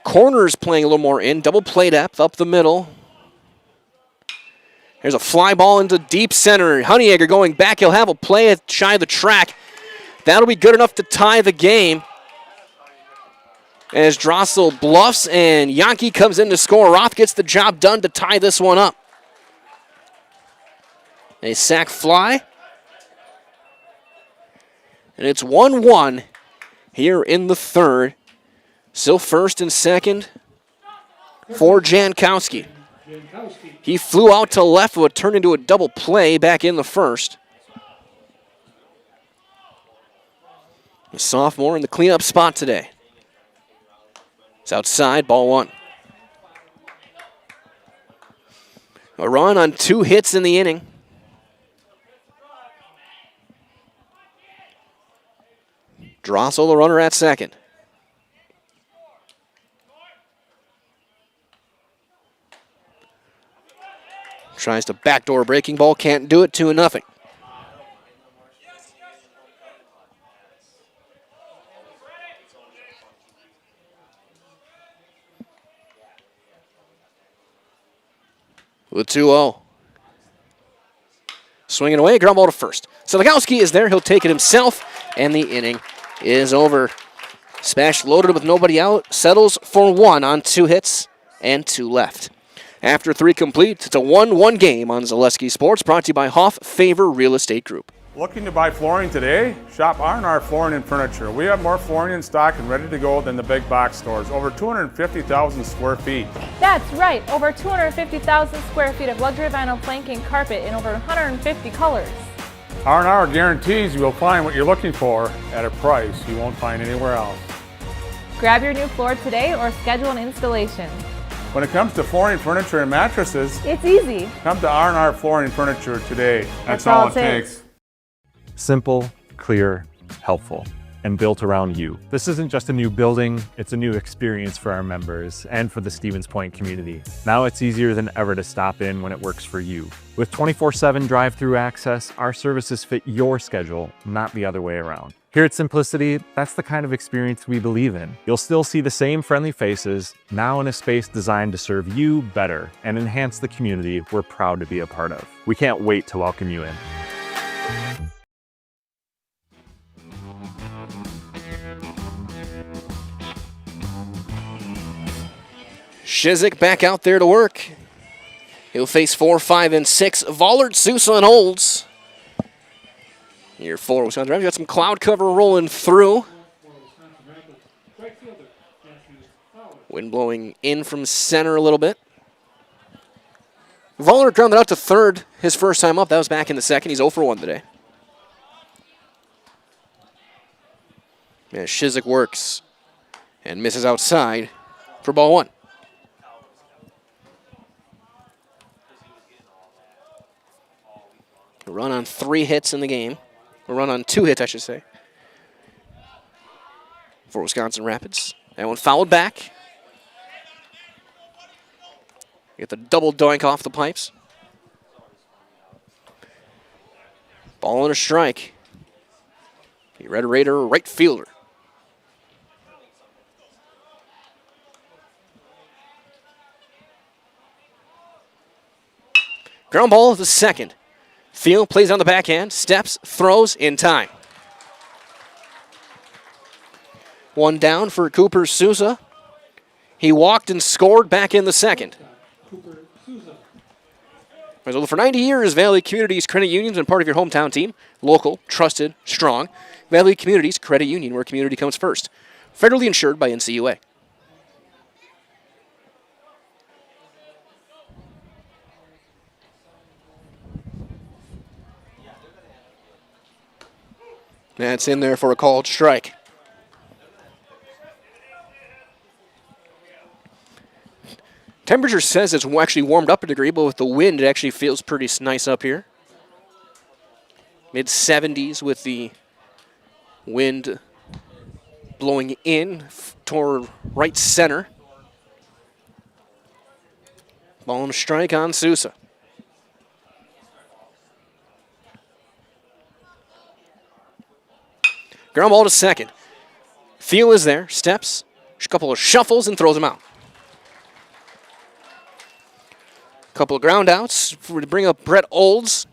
Corners playing a little more in. Double play depth up the middle. There's a fly ball into deep center. Honeyegger going back. He'll have a play at shy of the track. That'll be good enough to tie the game. As Drossel bluffs and Yankee comes in to score. Roth gets the job done to tie this one up. A sac fly. And it's 1-1 here in the third. Still first and second for Jankowski. He flew out to left, but turned into a double play back in the first. A sophomore in the cleanup spot today. It's outside, ball one. A run on 2 hits in the inning. Drossel, the runner at second. Tries to backdoor breaking ball, can't do it, 2-0. With 2-0. Swinging away, ground ball to first. Seligowski is there, he'll take it himself, and the inning is over. Spash loaded with nobody out, settles for 1 on 2 hits and 2 left. After 3 complete, it's a 1-1 game on Zaleski Sports, brought to you by Hoff Favor Real Estate Group. Looking to buy flooring today? Shop R&R Flooring and Furniture. We have more flooring in stock and ready to go than the big box stores. Over 250,000 square feet. That's right, over 250,000 square feet of luxury vinyl plank and carpet in over 150 colors. R&R guarantees you will find what you're looking for at a price you won't find anywhere else. Grab your new floor today or schedule an installation. When it comes to flooring, furniture, and mattresses, it's easy. Come to R&R Flooring and Furniture today. That's all it takes. Simple, clear, helpful, and built around you. This isn't just a new building, it's a new experience for our members and for the Stevens Point community. Now it's easier than ever to stop in when it works for you. With 24/7 drive-through access, our services fit your schedule, not the other way around. Here at Simplicity, that's the kind of experience we believe in. You'll still see the same friendly faces, now in a space designed to serve you better and enhance the community we're proud to be a part of. We can't wait to welcome you in. Shizik back out there to work. He'll face 4, 5, and 6. Vollard, Sousa, and Olds. Here for Wisconsin Rapids. Got some cloud cover rolling through. Wind blowing in from center a little bit. Vollner grounded out to third his first time up. That was back in the second. He's 0 for 1 today. And Shizik works and misses outside for ball 1. A run on 3 hits in the game. A run on 2 hits, I should say, for Wisconsin Rapids. That one fouled back. Get the double doink off the pipes. Ball and a strike. The Red Raider right fielder. Ground ball to second. Thiel plays on the backhand, steps, throws in time. One down for Cooper Souza. He walked and scored back in the second. For 90 years, Valley Communities Credit Union's been part of your hometown team. Local, trusted, strong. Valley Communities Credit Union, where community comes first. Federally insured by NCUA. That's in there for a called strike. Temperature says it's actually warmed up a degree, but with the wind, it actually feels pretty nice up here. Mid-70s with the wind blowing in toward right center. Ball and a strike on Sousa. Ground ball to second. Thiel is there, steps, a couple of shuffles, and throws him out. Couple of ground outs to bring up Brett Olds.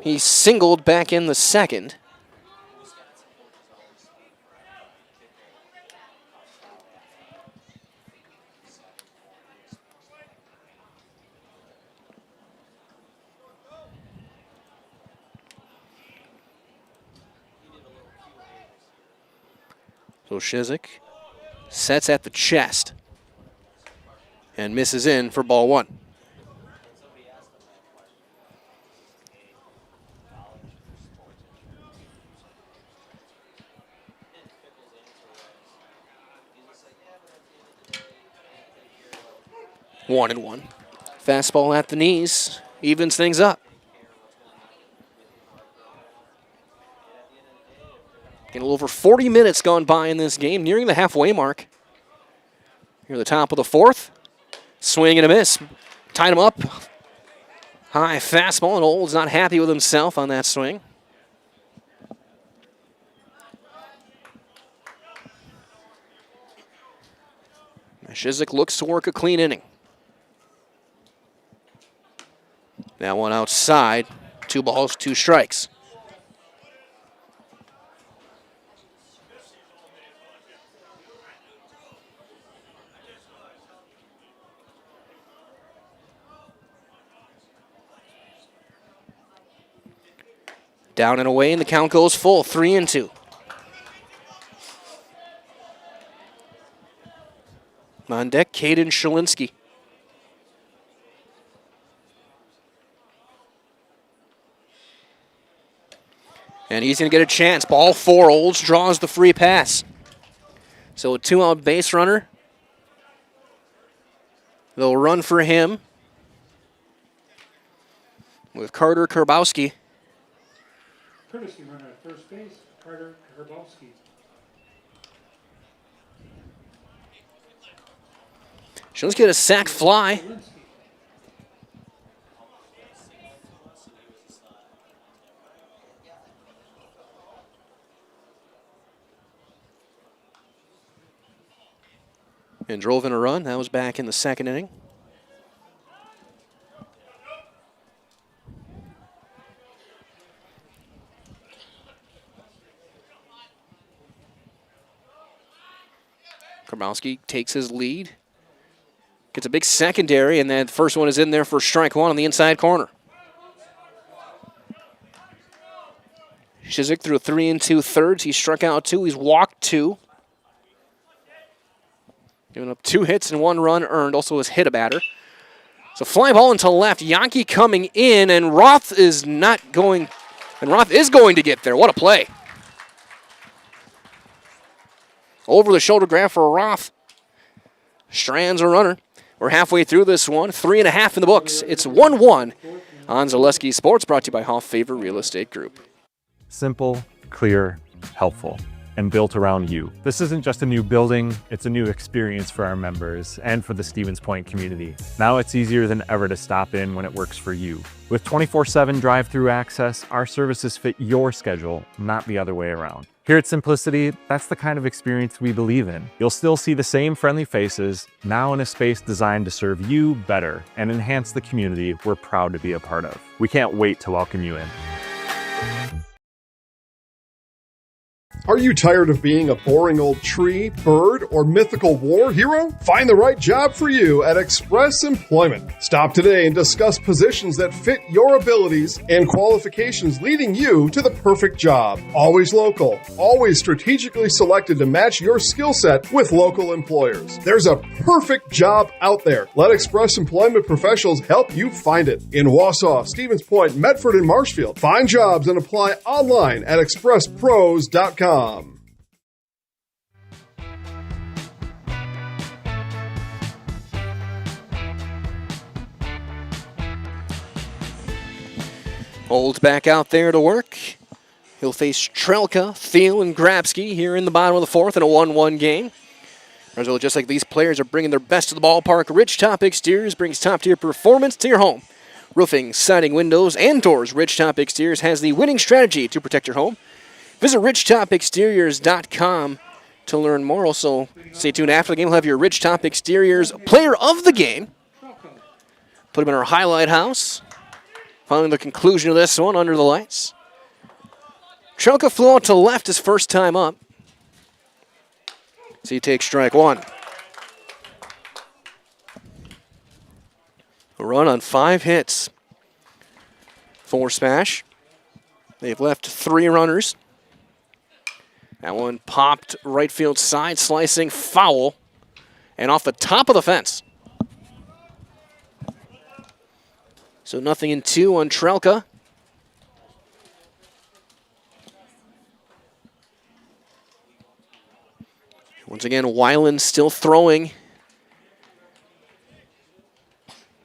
He singled back in the second. So Shizik sets at the chest and misses in for ball 1. One and one. Fastball at the knees evens things up. Getting a little over 40 minutes gone by in this game, nearing the halfway mark. Here at the top of the 4th. Swing and a miss. Tied him up. High fastball, and Olds not happy with himself on that swing. Shizik looks to work a clean inning. That one outside. 2 balls, 2 strikes. Down and away, and the count goes full, 3-2. On deck, Caden Shalinski. And he's going to get a chance. Ball 4, Olds draws the free pass. So a 2-out base runner. They'll run for him with Carter Kerbowski. Courtesy runner at first base, Carter Kerbowski. Let's get a sac fly. And drove in a run. That was back in the second inning. Kerbowski takes his lead. Gets a big secondary, and then the first one is in there for strike 1 on the inside corner. Shizik threw 3 2/3. He struck out 2. He's walked 2. Giving up 2 hits and 1 run earned. Also has hit a batter. So fly ball into left. Yankee coming in, and Roth is not going. And Roth is going to get there. What a play. Over the shoulder grab for Roth. Strands a runner. We're halfway through this one. 3.5 in the books. It's 1-1 on Zaleski Sports, brought to you by Hoff Favor Real Estate Group. Simple, clear, helpful, and built around you. This isn't just a new building, it's a new experience for our members and for the Stevens Point community. Now it's easier than ever to stop in when it works for you. With 24/7 drive-through access, our services fit your schedule, not the other way around. Here at Simplicity, that's the kind of experience we believe in. You'll still see the same friendly faces, now in a space designed to serve you better and enhance the community we're proud to be a part of. We can't wait to welcome you in. Are you tired of being a boring old tree, bird, or mythical war hero? Find the right job for you at Express Employment. Stop today and discuss positions that fit your abilities and qualifications, leading you to the perfect job. Always local, always strategically selected to match your skill set with local employers. There's a perfect job out there. Let Express Employment professionals help you find it. In Wausau, Stevens Point, Medford, and Marshfield. Find jobs and apply online at expresspros.com. Olds back out there to work. He'll face Trelka, Thiel, and Grabsky here in the bottom of the fourth in a 1-1 game. Just like these players are bringing their best to the ballpark, Ridgetop Exteriors brings top-tier performance to your home. Roofing, siding, windows, and doors, Ridgetop Exteriors has the winning strategy to protect your home. Visit ridgetopexteriors.com to learn more. Also, stay tuned after the game. We'll have your Ridgetop Exteriors player of the game. Put him in our highlight house. Following the conclusion of this one, under the lights. Trelka flew out to left his first time up. So he takes strike 1. A run on 5 hits for SPASH. They've left 3 runners. That one popped right field side, slicing foul, and off the top of the fence. So 0-2 on Trelka. Once again, Weiland still throwing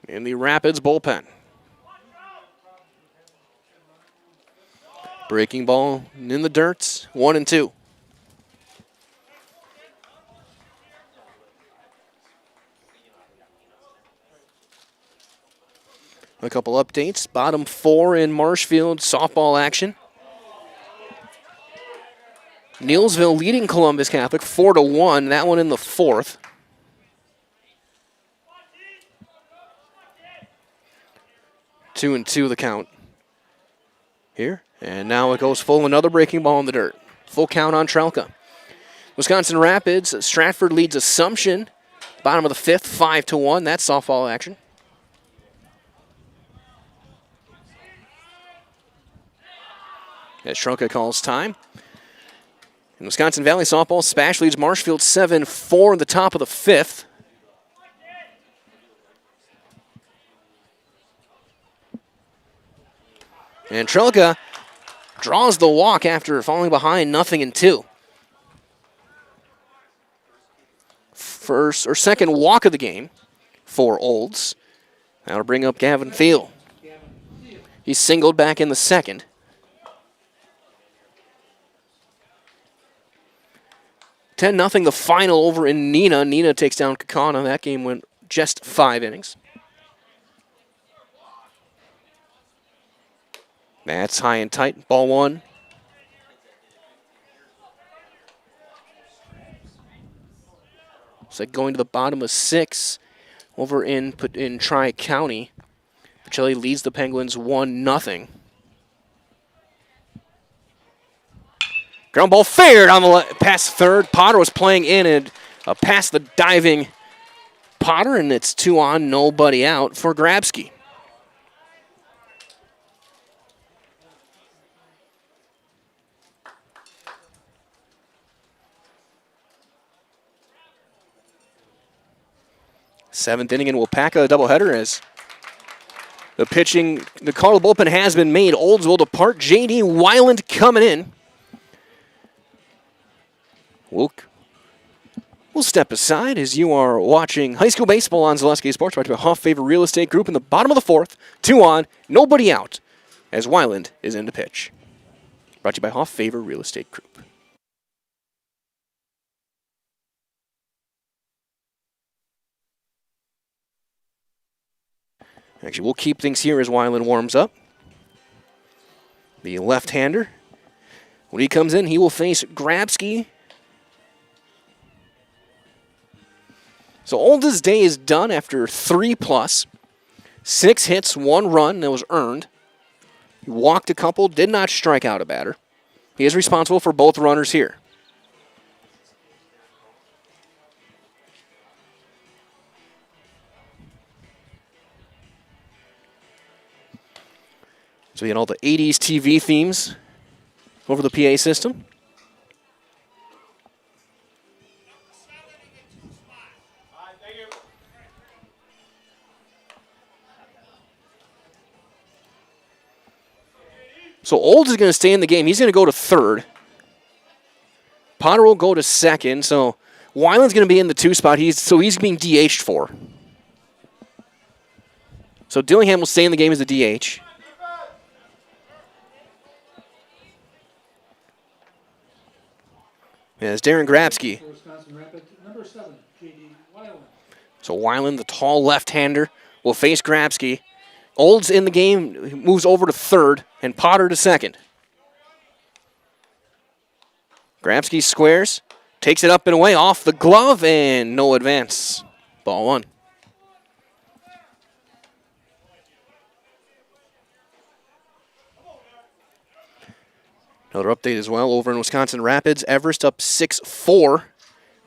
in the Rapids bullpen. Breaking ball in the dirt, 1-2. A couple updates. Bottom 4 in Marshfield softball action. Neilsville leading Columbus Catholic 4-1. That one in the 4th. Two and 2 the count here. And now it goes full. Another breaking ball in the dirt. Full count on Trelka. Wisconsin Rapids. Stratford leads Assumption. Bottom of the 5th, 5-1. That's softball action. As Trelka calls time. In Wisconsin Valley softball, SPASH leads Marshfield 7-4 in the top of the 5th. And Trelka draws the walk after falling behind 0-2. First or second walk of the game for Olds. That'll bring up Gavin Thiel. He's singled back in the 2nd. 10-0 the final over in Neenah. Neenah takes down Kaukauna. That game went just 5 innings. That's high and tight. Ball 1. It's like going to the bottom of 6 over in Tri-County. Pacelli leads the Penguins 1-0. Ground ball fared on the past third. Potter was playing in and past the diving Potter, and it's 2 on, nobody out for Grabsky. 7th inning and we'll pack a doubleheader as the pitching, the call of the bullpen has been made. Olds will depart. J.D. Weiland coming in. We'll step aside as you are watching high school baseball on Zaleski Sports, brought to you by Huff Favor Real Estate Group in the bottom of the 4th. 2 on, nobody out, as Weiland is in to pitch. Brought to you by Huff Favor Real Estate Group. Actually, we'll keep things here as Weiland warms up. The left-hander. When he comes in, he will face Grabsky. So Olds' day is done after 3+. 6 hits, 1 run that was earned. He walked a couple, did not strike out a batter. He is responsible for both runners here. So you had all the 80s TV themes over the PA system. So Olds is going to stay in the game. He's going to go to third. Potter will go to second. So Weiland's going to be in the 2 spot. He's being DH'd for. So Dillingham will stay in the game as a DH. As Darren Grabsky. So Weiland, the tall left-hander, will face Grabsky. Olds in the game, moves over to third, and Potter to second. Grabsky squares, takes it up and away, off the glove, and no advance. Ball 1. Another update as well over in Wisconsin Rapids. Everest up 6-4,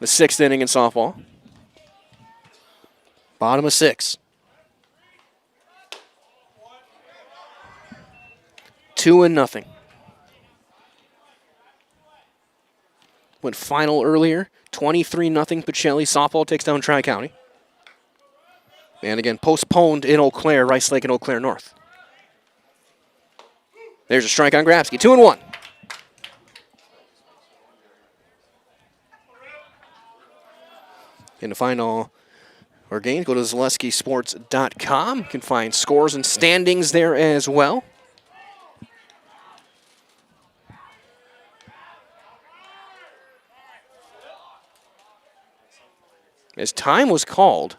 the 6th inning in softball. Bottom of 6. 2-0. Went final earlier, 23-0 Pacelli. Softball takes down Tri-County. And again, postponed in Eau Claire, Rice Lake and Eau Claire North. There's a strike on Grabsky, 2-1. And to find all our games, go to ZaleskiSports.com. You can find scores and standings there as well. As time was called,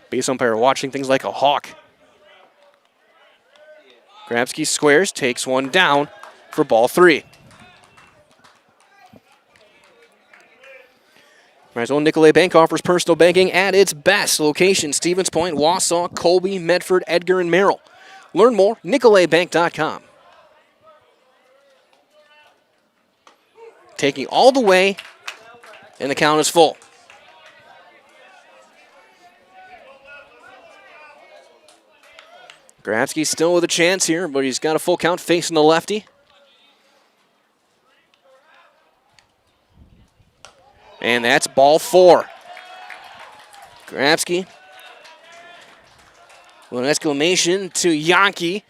base umpire watching things like a hawk. Grabsky squares, takes one down for ball 3. Marisol Nicolay Bank offers personal banking at its best. Location, Stevens Point, Wausau, Colby, Medford, Edgar, and Merrill. Learn more, NicolayBank.com. Taking all the way, and the count is full. Grabsky still with a chance here, but he's got a full count facing the lefty. And that's ball 4. Grabsky with an exclamation to Yankee.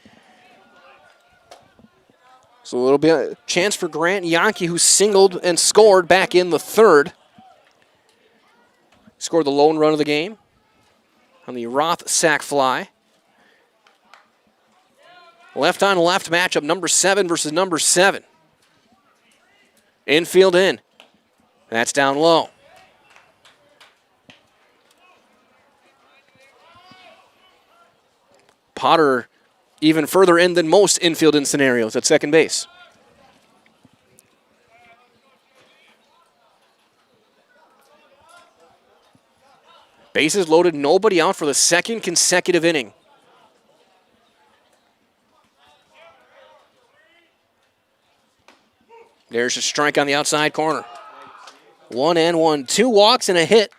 So a little bit of chance for Grant Yankee, who singled and scored back in the 3rd. Scored the lone run of the game on the Roth sac fly. Left on left matchup, number 7 versus number 7. Infield in. That's down low. Potter even further in than most infield in scenarios at second base. Bases loaded, nobody out for the 2nd consecutive inning. There's a strike on the outside corner. 1-1, 2 walks and a hit.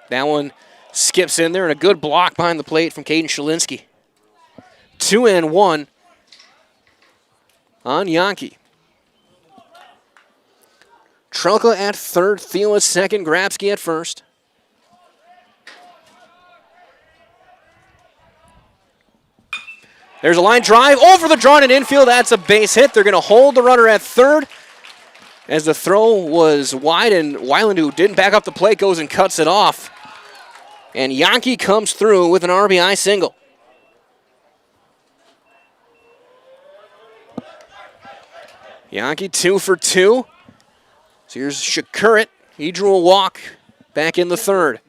That one skips in there, and a good block behind the plate from Caden Shalinsky. 2-1 on Yankee. Trelka at third, Thiel at second, Grabsky at first. There's a line drive over the drawn and infield. That's a base hit. They're going to hold the runner at third as the throw was wide, and Weiland, who didn't back up the plate, goes and cuts it off. And Yankee comes through with an RBI single. Yankee 2 for 2. So here's Shakurit. He drew a walk back in the third.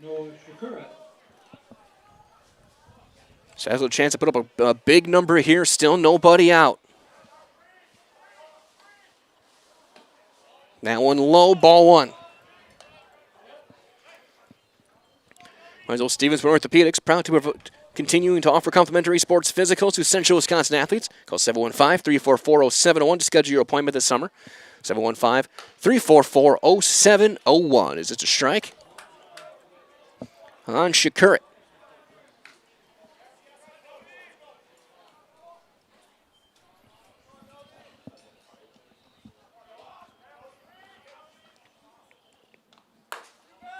So has a chance to put up a big number here. Still nobody out. That one low, ball one. Michael Stevensburg Orthopedics, proud to continuing to offer complimentary sports physicals to Central Wisconsin athletes. Call 715-344-0701 to schedule your appointment this summer. 715-344-0701. Is it a strike? On Shakurit.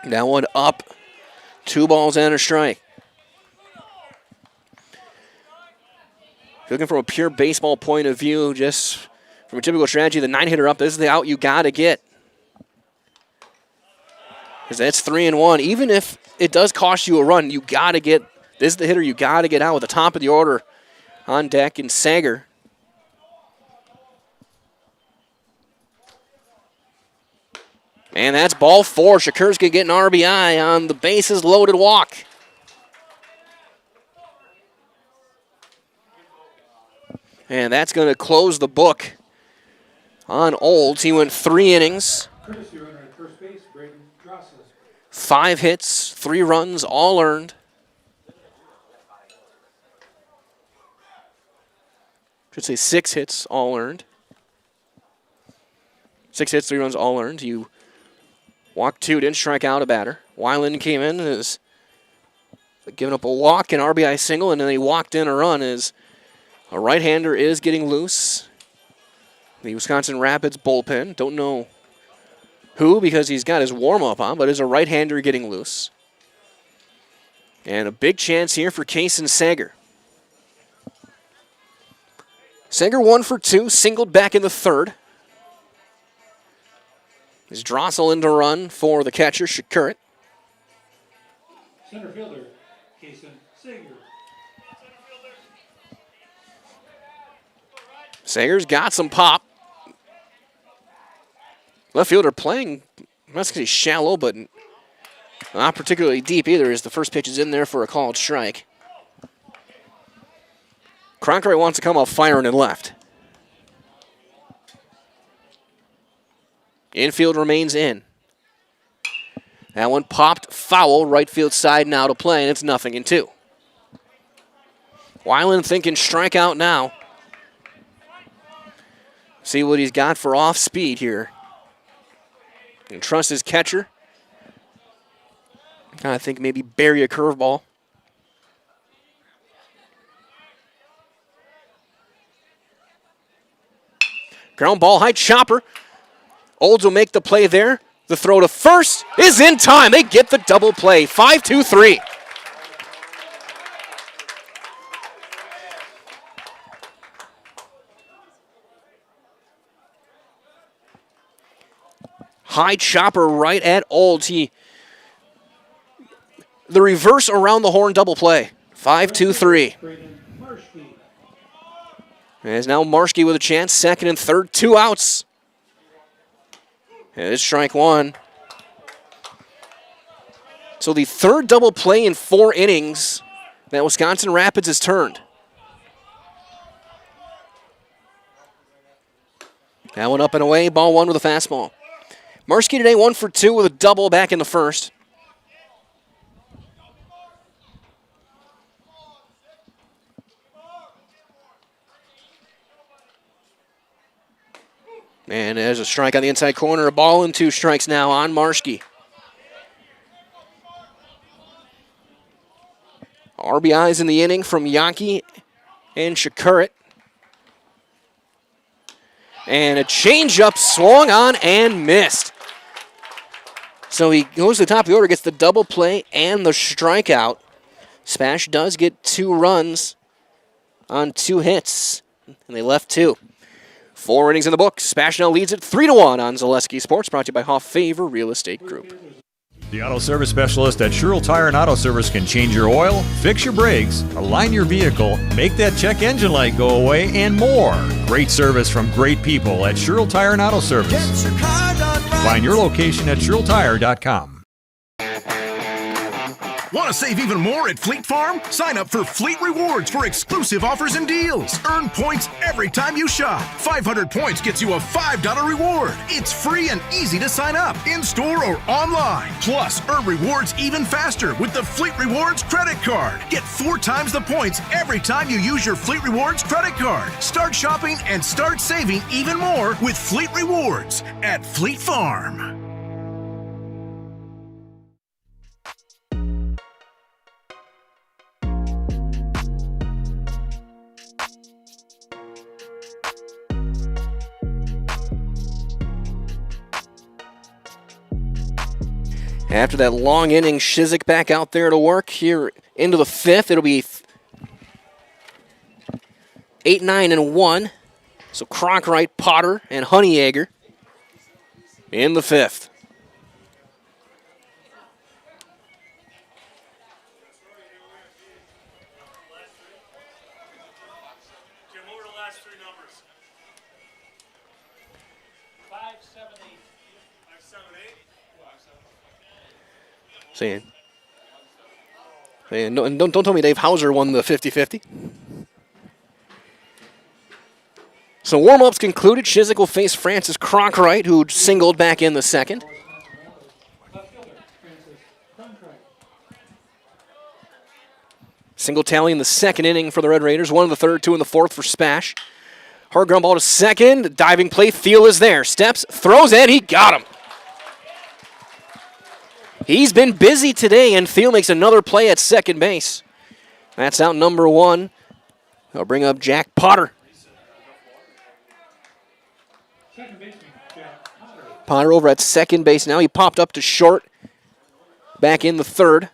That one up. 2 balls and a strike. If you're looking from a pure baseball point of view, just from a typical strategy, the 9-hitter up, this is the out you got to get. Because that's 3-1. Even if it does cost you a run, you got to get, this is the hitter you got to get out with the top of the order on deck, and Sager. And that's ball 4. Shakursky getting RBI on the bases loaded walk. And that's going to close the book on Olds. He went 3 innings. 5 hits, 3 runs, all earned. Should say 6 hits, all earned. 6 hits, 3 runs, all earned. You walked 2, didn't strike out a batter. Weiland came in, is giving up a walk, an RBI single, and then he walked in a run as a right-hander is getting loose. The Wisconsin Rapids bullpen, don't know who because he's got his warm-up on, but is a right-hander getting loose. And a big chance here for Kason Sager. Sager 1 for 2, singled back in the third. Is Drossel in to run for the catcher, Shakurit. Center fielder, Kason Sager. Sager's got some pop. Left fielder playing, I'm not going to say shallow, but not particularly deep either, as the first pitch is in there for a called strike. Cronkite wants to come off firing and left. Infield remains in. That one popped foul, right field side now to play, and it's 0-2. Weiland thinking strikeout now. See what he's got for off speed here. And trust his catcher. I think maybe bury a curveball. Ground ball, high chopper. Olds will make the play there. The throw to first is in time. They get the double play. 5-2-3. High chopper right at Olds. The reverse around the horn double play. 5-2-3. And it's now Marshke with a chance. Second and third, 2 outs. And it's strike 1. So the third double play in 4 innings that Wisconsin Rapids has turned. That one up and away, ball 1 with a fastball. Marshke today 1 for 2 with a double back in the first. And there's a strike on the inside corner. A ball and 2 strikes now on Marshke. RBIs in the inning from Yankee and Shakurit. And a changeup swung on and missed. So he goes to the top of the order, gets the double play and the strikeout. SPASH does get 2 runs on 2 hits, and they left 2. 4 innings in the books. SPASH now leads it 3-1 on Zaleski Sports, brought to you by Hoff Favor Real Estate Group. The Auto Service Specialist at Sherrill Tire and Auto Service can change your oil, fix your brakes, align your vehicle, make that check engine light go away, and more. Great service from great people at Sherrill Tire and Auto Service. Find your location at SherrillTire.com. Want to save even more at Fleet Farm? Sign up for Fleet Rewards for exclusive offers and deals. Earn points every time you shop. 500 points gets you a $5 reward. It's free and easy to sign up, in-store or online. Plus, earn rewards even faster with the Fleet Rewards credit card. Get 4 times the points every time you use your Fleet Rewards credit card. Start shopping and start saving even more with Fleet Rewards at Fleet Farm. After that long inning, Shizik back out there to work here into the 5th. It'll be 8-9-1. So Cronkright, Potter, and Honeyegger in the 5th. And don't tell me Dave Hauser won the 50-50. So warm-ups concluded. Shizik will face Francis Cronkright, who singled back in the 2nd. Single tally in the 2nd inning for the Red Raiders. 1 in the 3rd, 2 in the 4th for SPASH. Hard ground ball to 2nd. Diving play. Thiel is there. Steps, throws, and he got him. He's been busy today, and Thiel makes another play at 2nd base. That's out number 1. I'll bring up Jack Potter. Potter over at 2nd base now. He popped up to short back in the 3rd.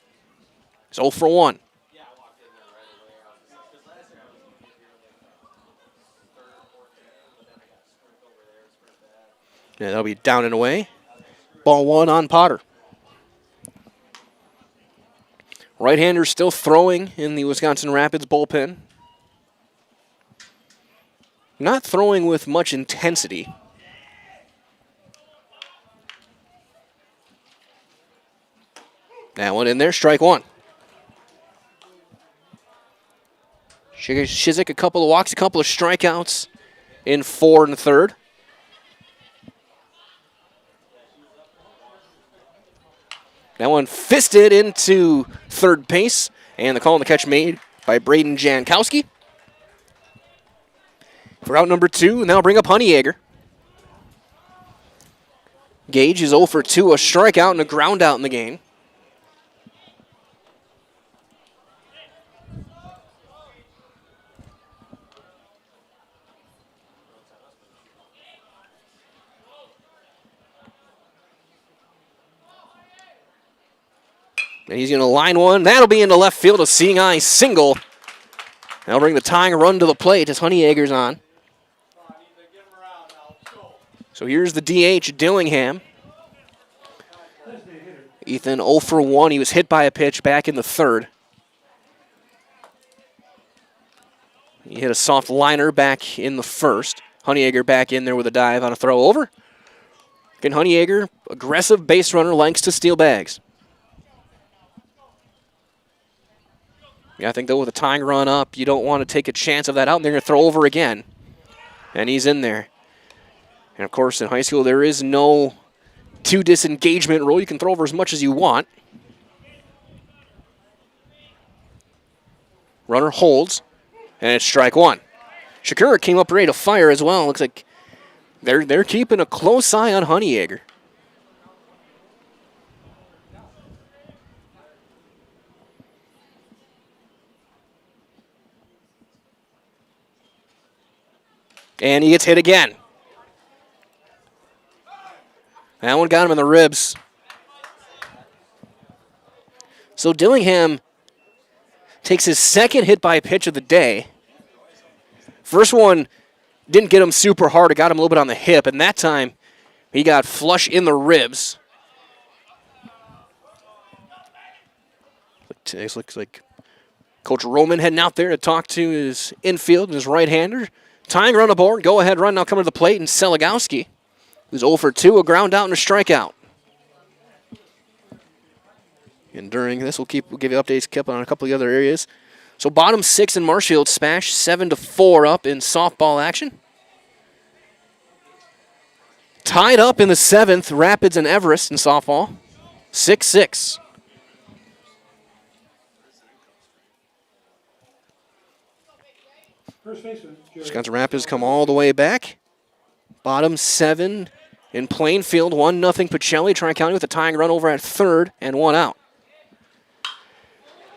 He's 0 for 1. Yeah, that'll be down and away. Ball 1 on Potter. Right-hander still throwing in the Wisconsin Rapids bullpen. Not throwing with much intensity. That one in there, strike 1. Shizik, a couple of walks, a couple of strikeouts in 4 and 3rd. That one fisted into 3rd base, and the call on the catch made by Braden Jankowski. For out number 2, and that'll bring up Honeyegger. Gage is 0 for 2, a strikeout and a ground out in the game. And he's going to line one. That'll be into left field, a seeing eye single. That'll bring the tying run to the plate as Honeyegger's on. So here's the DH, Dillingham. Ethan 0 for 1. He was hit by a pitch back in the 3rd. He hit a soft liner back in the 1st. Honeyegger back in there with a dive on a throw over. Again, Honeyegger, aggressive base runner, likes to steal bags. Yeah, I think, though, with a tying run up, you don't want to take a chance of that out, and they're going to throw over again. And he's in there. And, of course, in high school, there is no 2 disengagement rule. You can throw over as much as you want. Runner holds, and it's strike 1. Shakura came up ready to fire as well. Looks like they're keeping a close eye on Honeyegger. And he gets hit again. That one got him in the ribs. So Dillingham takes his second hit by pitch of the day. First one didn't get him super hard. It got him a little bit on the hip, and that time he got flush in the ribs. It looks like Coach Roman heading out there to talk to his infield and his right-hander. Tying run aboard, go-ahead run now coming to the plate, and Seligowski, who's 0 for 2, a ground out and a strikeout. And during this, we'll give you updates, Kip, on a couple of the other areas. So bottom 6 in Marshfield, SPASH 7-4 up in softball action. Tied up in the 7th, Rapids and Everest in softball, 6-6. Wisconsin Rapids come all the way back. Bottom 7 in Plainfield, 1-0 Pacelli. Tri-County with a tying run over at third and 1 out.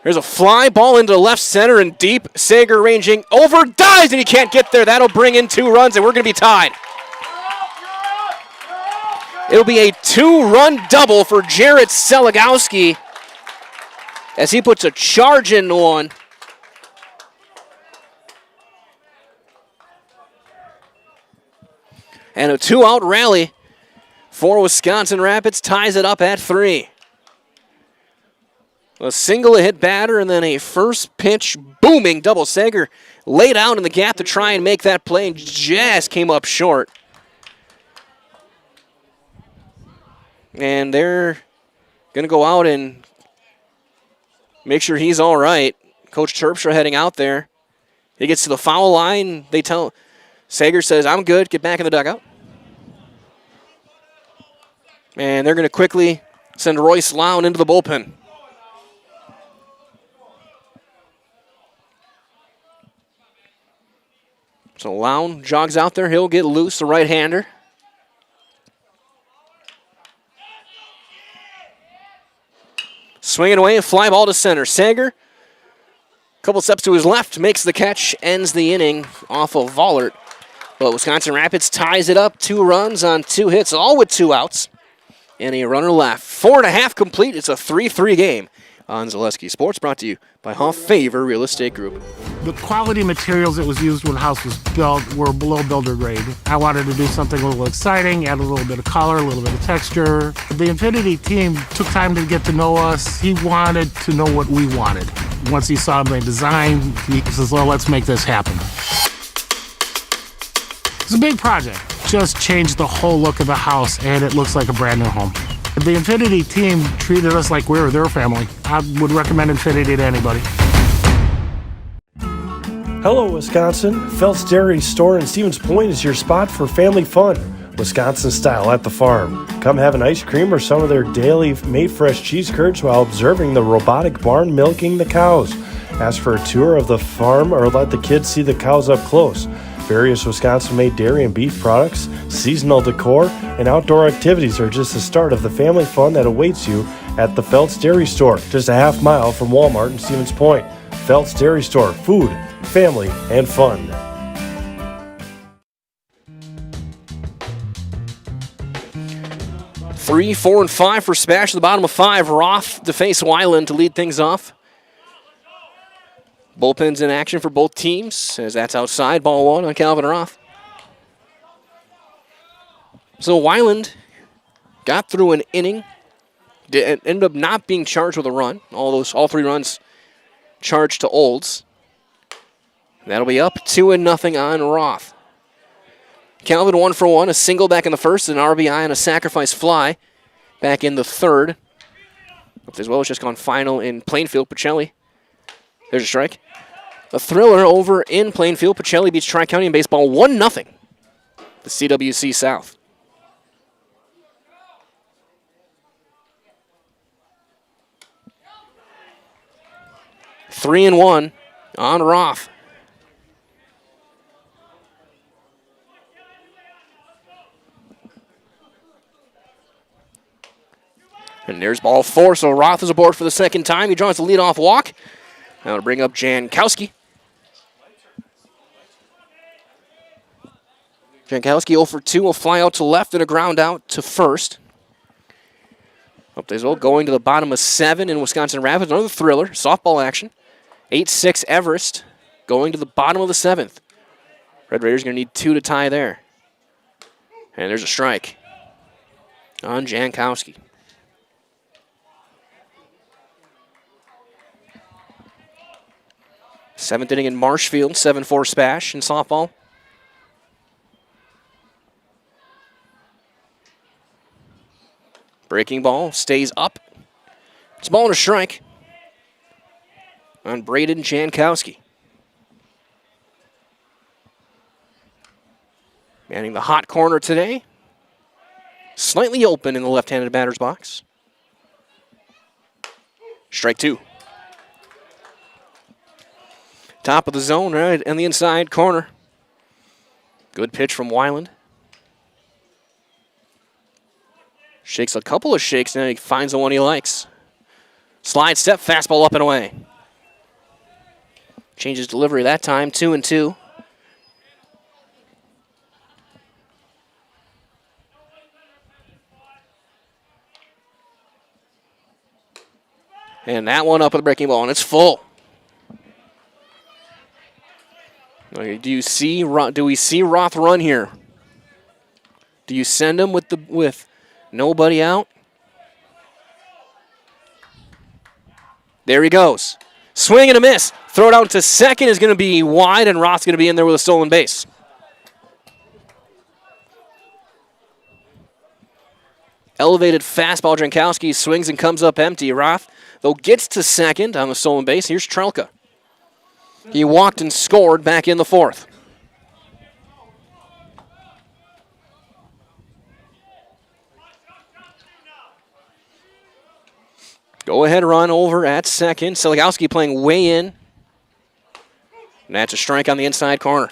There's a fly ball into left center and deep. Sager ranging over, dives, and he can't get there. That'll bring in 2 runs, and we're going to be tied. It'll be a 2-run double for Jarrett Seligowski as he puts a charge in one. And a 2-out rally for Wisconsin Rapids ties it up at 3. A single hit batter and then a first pitch booming double. Sager laid out in the gap to try and make that play and just came up short. And they're going to go out and make sure he's all right. Coach Terpstra heading out there. He gets to the foul line. They tell Sager says, I'm good. Get back in the dugout. And they're going to quickly send Royce Lown into the bullpen. So Lown jogs out there. He'll get loose, the right-hander. Swinging away, a fly ball to center. Sager, a couple steps to his left, makes the catch, ends the inning off of Vollert. But Wisconsin Rapids ties it up, 2 runs on 2 hits, all with 2 outs. And a runner left. 4.5 complete. It's a 3-3 game on Zaleski Sports, brought to you by Huff Favor Real Estate Group. The quality materials that was used when the house was built were below builder grade. I wanted to do something a little exciting, add a little bit of color, a little bit of texture. The Infinity team took time to get to know us. He wanted to know what we wanted. Once he saw my design, he says, well, let's make this happen. It's a big project. Just changed the whole look of the house, and it looks like a brand new home. The Infinity team treated us like we were their family. I would recommend Infinity to anybody. Hello, Wisconsin. Felt's Dairy Store in Stevens Point is your spot for family fun. Wisconsin style at the farm. Come have an ice cream or some of their daily made fresh cheese curds while observing the robotic barn milking the cows. Ask for a tour of the farm or let the kids see the cows up close. Various Wisconsin-made dairy and beef products, seasonal decor, and outdoor activities are just the start of the family fun that awaits you at the Felt's Dairy Store, just a half mile from Walmart in Stevens Point. Felt's Dairy Store, food, family, and fun. Three, 4, and 5 for SPASH at the bottom of 5. Roth to face Weiland to lead things off. Bullpens in action for both teams as that's outside. Ball 1 on Calvin Roth. So Weiland got through an inning. Ended up not being charged with a run. All 3 runs charged to Olds. That'll be up 2-0 on Roth. Calvin 1 for 1, a single back in the first, an RBI and a sacrifice fly back in the third. As well as just gone final in Plainfield. Pacelli. There's a strike. A thriller over in Plainfield. Pacelli beats Tri-County in baseball 1-0. The CWC South. Three and 1 on Roth. And there's ball 4, so Roth is aboard for the second time. He draws the leadoff walk. Now to bring up Jankowski. Jankowski 0 for 2 will fly out to left and a ground out to first. Up there as well, going to the bottom of 7 in Wisconsin Rapids. Another thriller, softball action. 8-6 Everest going to the bottom of the 7th. Red Raiders going to need 2 to tie there. And there's a strike on Jankowski. Seventh inning in Marshfield, 7-4 SPASH in softball. Breaking ball stays up. It's a ball and a strike on Braden Jankowski. Manning the hot corner today. Slightly open in the left-handed batter's box. Strike 2. Top of the zone, right in the inside corner. Good pitch from Weiland. Shakes a couple of shakes, and then he finds the one he likes. Slide step, fastball up and away. Changes delivery that time, 2-2. And that one up with a breaking ball, and it's full. Okay, do we see Roth run here? Do you send him with nobody out? There he goes. Swing and a miss. Throw it out to second is going to be wide, and Roth's going to be in there with a stolen base. Elevated fastball. Jankowski swings and comes up empty. Roth, though, gets to second on the stolen base. Here's Trelka. He walked and scored back in the 4th. Go-ahead run over at second. Seligowski playing way in. And that's a strike on the inside corner.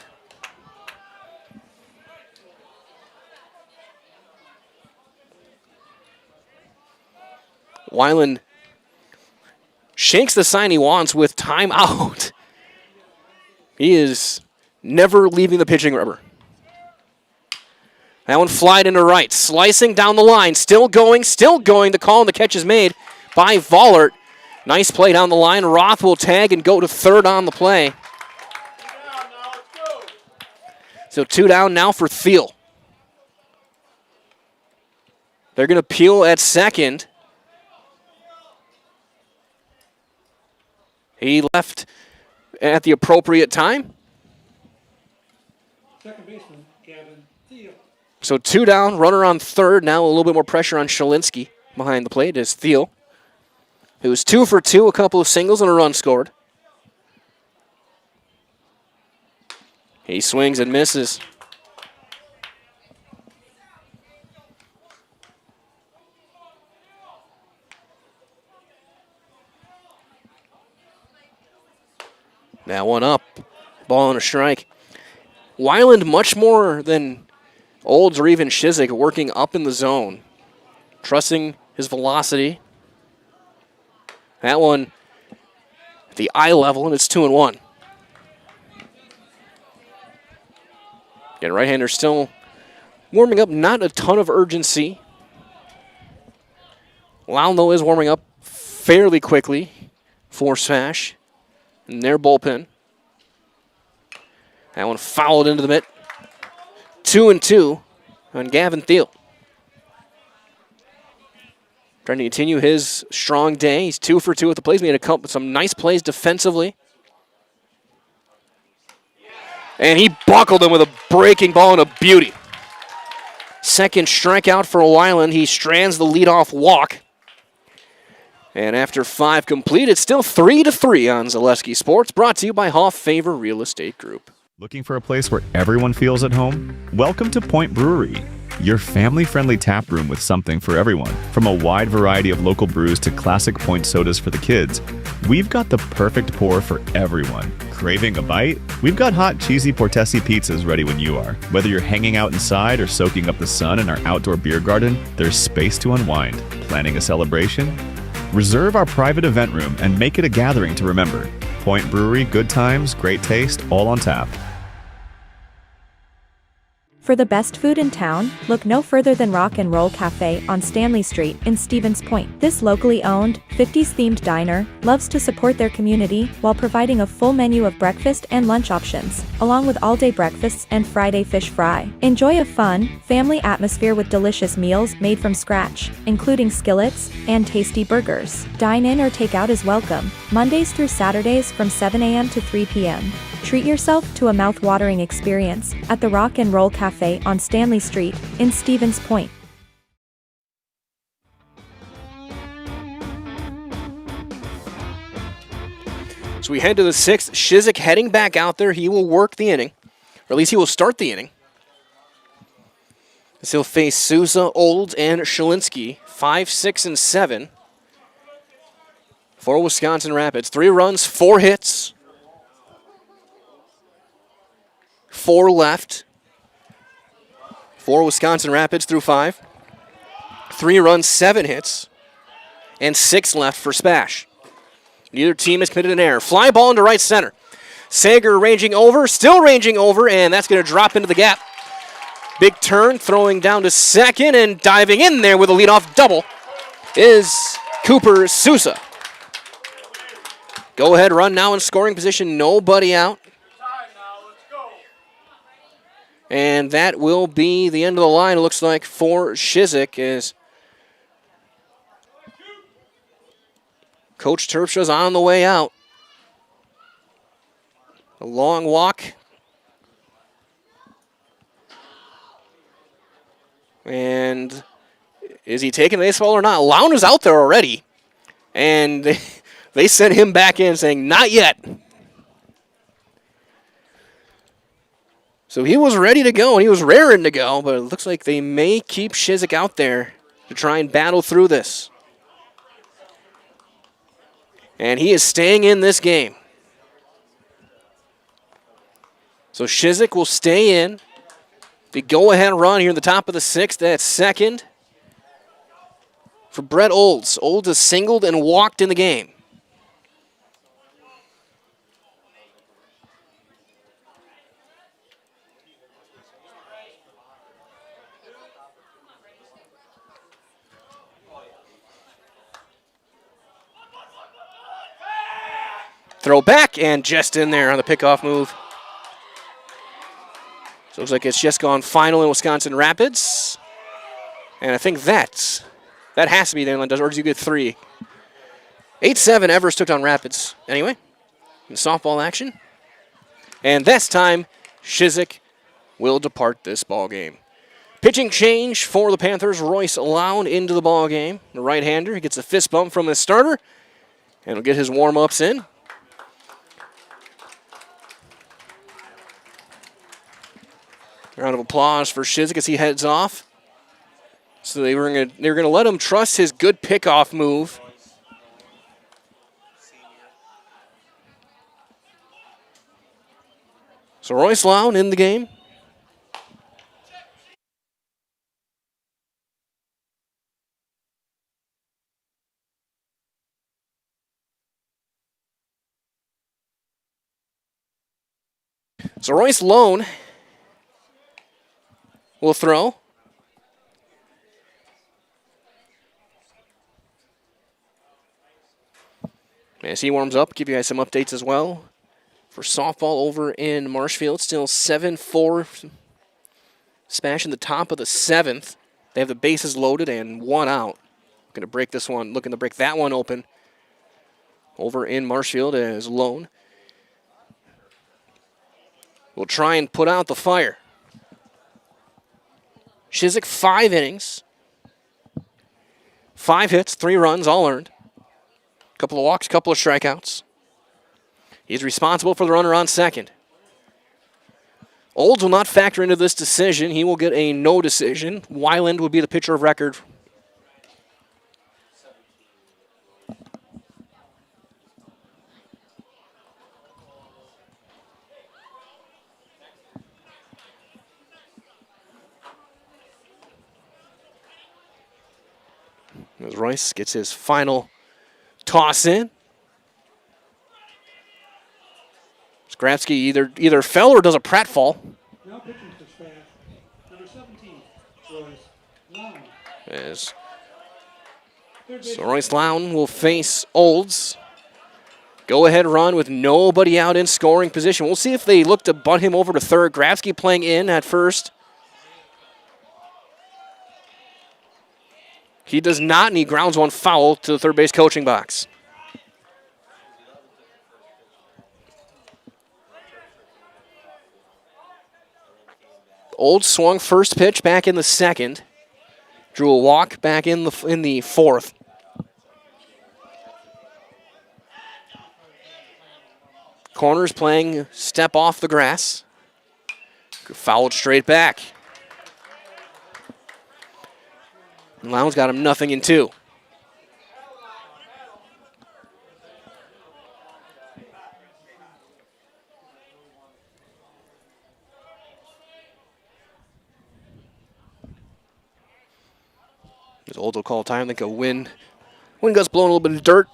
Weiland shakes the sign he wants with timeout. He is never leaving the pitching rubber. That one flied into right. Slicing down the line. Still going. The call and the catch is made by Vollert. Nice play down the line. Roth will tag and go to third on the play. So 2 down now for Thiel. They're going to peel at second. He left at the appropriate time. Second baseman, Gavin Thiel. So 2 down, runner on third. Now a little bit more pressure on Shalinsky behind the plate is Thiel, who was 2 for 2, a couple of singles and a run scored. He swings and misses. That one up. Ball and a strike. Weiland, much more than Olds or even Shizik, working up in the zone. Trusting his velocity. That one at the eye level, and it's 2-1. Again, right-hander still warming up, not a ton of urgency. Loudon, though, is warming up fairly quickly for SPASH in their bullpen. That one fouled into the mitt. 2-2 on Gavin Thiel. Trying to continue his strong day. He's 2 for 2 at the plays. Made some nice plays defensively. And he buckled him with a breaking ball and a beauty. Second strikeout for Weiland. He strands the leadoff walk. And after 5 complete, it's still 3-3 on Zaleski Sports. Brought to you by Hoff Favor Real Estate Group. Looking for a place where everyone feels at home? Welcome to Point Brewery, your family-friendly tap room with something for everyone. From a wide variety of local brews to classic Point sodas for the kids, we've got the perfect pour for everyone. Craving a bite? We've got hot, cheesy Portesi pizzas ready when you are. Whether you're hanging out inside or soaking up the sun in our outdoor beer garden, there's space to unwind. Planning a celebration? Reserve our private event room and make it a gathering to remember. Point Brewery, good times, great taste, all on tap. For the best food in town, look no further than Rock and Roll Cafe on Stanley Street in Stevens Point. This locally owned, 50s-themed diner loves to support their community while providing a full menu of breakfast and lunch options, along with all-day breakfasts and Friday fish fry. Enjoy a fun, family atmosphere with delicious meals made from scratch, including skillets and tasty burgers. Dine in or take out is welcome, Mondays through Saturdays from 7 a.m. to 3 p.m. Treat yourself to a mouth-watering experience at the Rock and Roll Cafe on Stanley Street in Stevens Point. So we head to the 6th. Shizik heading back out there. He will work the inning, or at least he will start the inning. He'll face Souza, Olds, and Shalinsky, 5, 6, and 7 for Wisconsin Rapids. 3 runs, 4 hits. 4 left for Wisconsin Rapids through 5. 3 runs, 7 hits, and 6 left for SPASH. Neither team has committed an error. Fly ball into right center. Sager ranging over, still ranging over, and that's going to drop into the gap. Big turn, throwing down to second, and diving in there with a leadoff double is Cooper Sousa. Go-ahead run now in scoring position, nobody out. And that will be the end of the line, it looks like, for Shizik, as Coach Terpstra's on the way out. A long walk. And is he taking the baseball or not? Lown is out there already. And they sent him back in saying, not yet. So he was ready to go, and he was raring to go, but it looks like they may keep Shizik out there to try and battle through this. And he is staying in this game. So Shizik will stay in. The go-ahead run here in the top of the 6th, that's second for Brett Olds. Olds has singled and walked in the game. Throw back and just in there on the pickoff move. So it looks like it's just gone final in Wisconsin Rapids. And I think that has to be there, or does you get 3. 8-7 Everest took down Rapids. Anyway, in softball action. And this time, Shizik will depart this ball game. Pitching change for the Panthers. Royce Lown into the ball game. The right-hander, he gets a fist bump from his starter. And will get his warm-ups in. Round of applause for Shizik as he heads off. So they were gonna let him trust his good pickoff move. So Royce Lown in the game. So Royce Lown will throw. As he warms up, give you guys some updates as well. For softball over in Marshfield, still 7-4. SPASH in the top of the 7th. They have the bases loaded and 1 out. Going to break this one, looking to break that one open. Over in Marshfield as Lone will try and put out the fire. Shizik, 5 innings. 5 hits, 3 runs, all earned. Couple of walks, couple of strikeouts. He's responsible for the runner on second. Olds will not factor into this decision. He will get a no decision. Weiland will be the pitcher of record. As Royce gets his final toss in. Skrapski either fell or does a pratfall. Now pitching for SPASH, As so Royce Lown will face Olds. Go-ahead run with nobody out in scoring position. We'll see if they look to bunt him over to third. Grabsky playing in at first. He does not, and he grounds one foul to the third base coaching box. Olds swung first pitch back in the second. Drew a walk back in the fourth. Corners playing step off the grass. Fouled straight back. And Lowndes got him 0-2. As Olds will call time, like a wind gust blowing a little bit of dirt.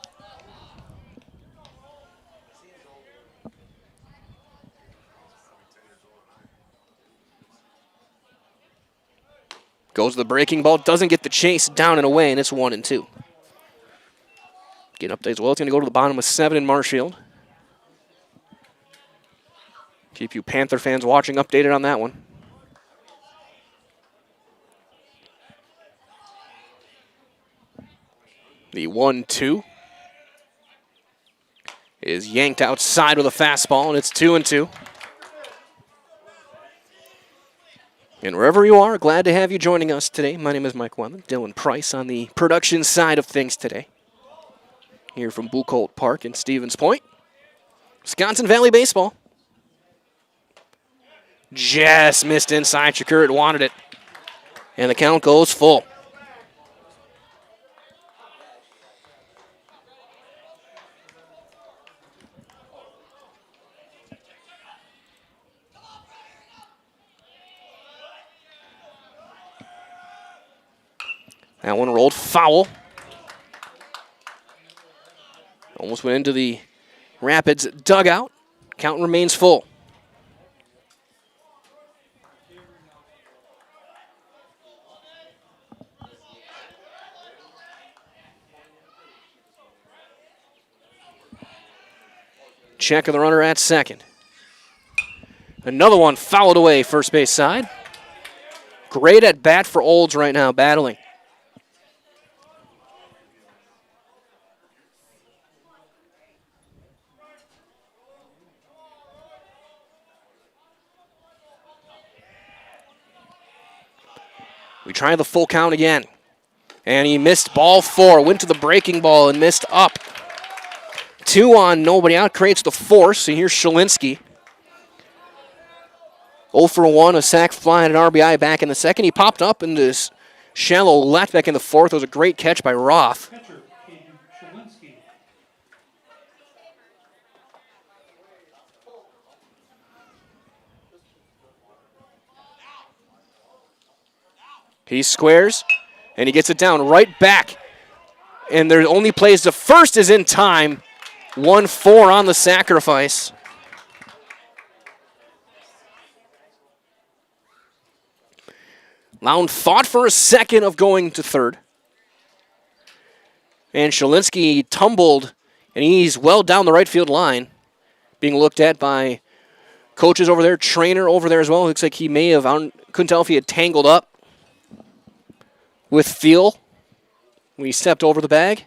Goes to the breaking ball, doesn't get the chase, down and away, and it's 1-2. Getting updates. Well, it's going to go to the bottom of 7 in Marshfield. Keep you Panther fans watching updated on that one. The 1-2 is yanked outside with a fastball, and it's 2-2. And wherever you are, glad to have you joining us today. My name is Mike Wendland. Dylan Price on the production side of things today. Here from Buchholz Park in Stevens Point. Wisconsin Valley Baseball. Just missed inside. Shakur wanted it. And the count goes full. That one rolled foul. Almost went into the Rapids dugout. Count remains full. Check of the runner at second. Another one fouled away first base side. Great at bat for Olds right now, battling. We try the full count again. And he missed ball 4. Went to the breaking ball and missed up. 2 on, nobody out. Creates the force. And here's Shalinsky. 0 for 1, a sac fly and an RBI back in the second. He popped up in this shallow left back in the fourth. It was a great catch by Roth. He squares, and he gets it down right back. And there only plays to first is in time. 1-4 on the sacrifice. Lown thought for a second of going to third. And Shalinsky tumbled, and he's well down the right field line. Being looked at by coaches over there, trainer over there as well. Looks like he may have, couldn't tell if he had tangled up with Thiel when he stepped over the bag.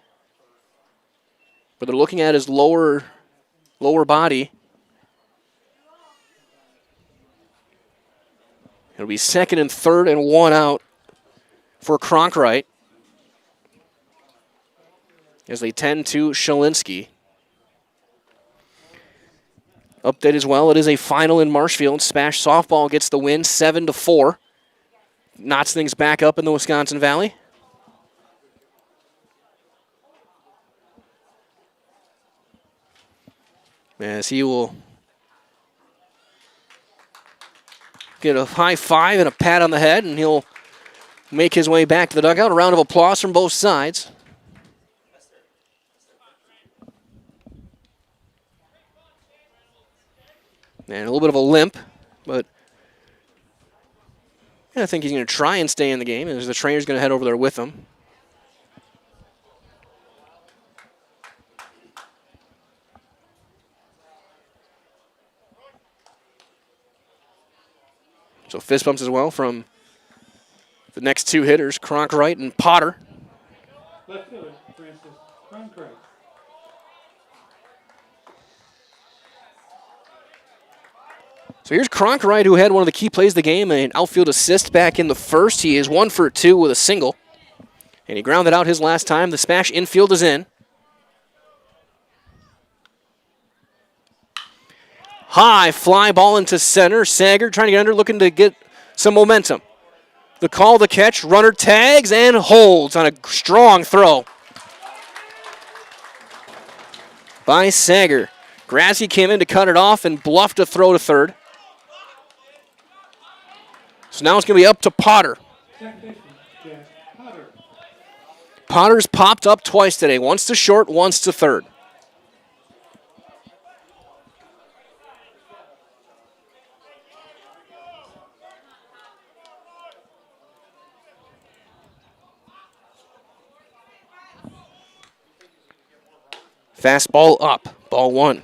But they're looking at his lower body. It'll be second and third and 1 out for Cronkright as they tend to Shalinsky. Update as well, it is a final in Marshfield. SPASH softball gets the win, 7-4. Knots things back up in the Wisconsin Valley. As he will get a high five and a pat on the head, and he'll make his way back to the dugout. A round of applause from both sides. And a little bit of a limp, but And I think he's going to try and stay in the game as the trainer's going to head over there with him. So fist bumps as well from the next two hitters, Cronkright and Potter. Left fielder, Francis Cronkright. So here's Cronkright, who had one of the key plays of the game, an outfield assist back in the first. He is 1 for 2 with a single. And he grounded out his last time. The SPASH infield is in. High fly ball into center. Sager trying to get under, looking to get some momentum. The call, the catch, runner tags and holds on a strong throw by Sager. Grassi came in to cut it off and bluffed a throw to third. So now it's going to be up to Potter. Potter's popped up twice today, once to short, once to third. Fastball up, ball one.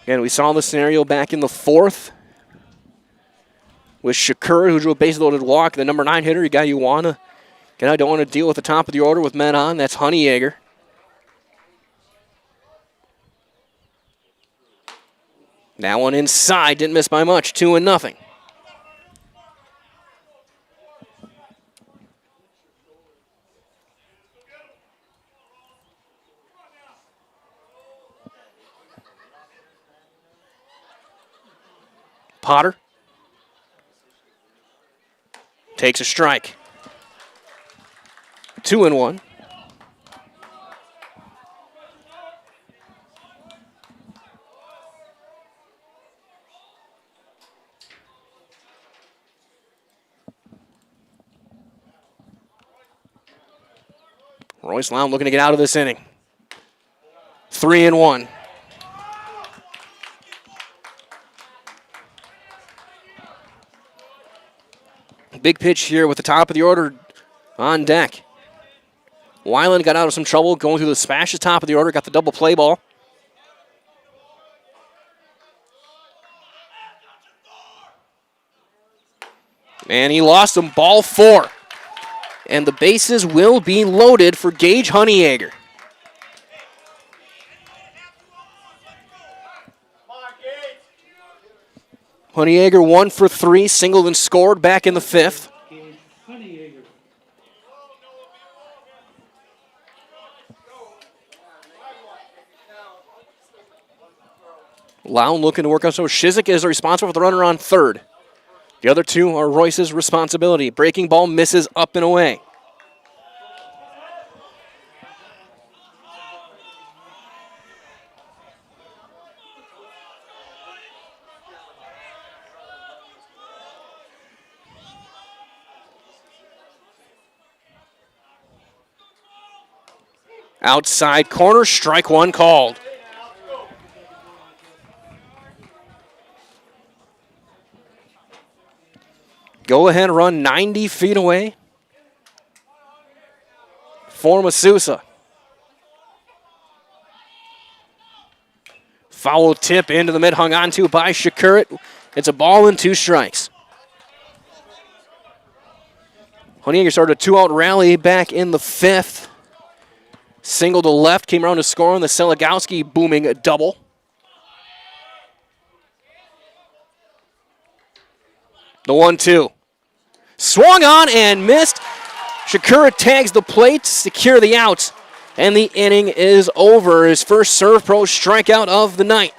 Again, we saw the scenario back in the fourth with Shakur, who drew a base-loaded walk. The number 9 hitter, a guy you want to. Again, I don't want to deal with the top of the order with men on. That's Honeyegger. That one inside, didn't miss by much, 2-0. Potter takes a strike. 2-1. Royce Lown looking to get out of this inning. 3-1. Big pitch here with the top of the order on deck. Weiland got out of some trouble going through the SPASH at top of the order, got the double play ball. And he lost him, ball 4. And the bases will be loaded for Gage Honeyegger. Honeyegger 1 for 3, singled and scored back in the 5th. Lown looking to work on, so Shizik is responsible for the runner on third. The other two are Royce's responsibility. Breaking ball misses up and away. Outside corner, strike one called. Go ahead run 90 feet away for Masusa. Foul tip into the mid, hung on to by Shakurit. It's a ball and 2 strikes. Honeyegger started a 2-out rally back in the 5th. Single to left, came around to score on the Seligowski booming double. The 1-2. Swung on and missed. Shakura tags the plate to secure the out. And the inning is over. His first serve pro strikeout of the night.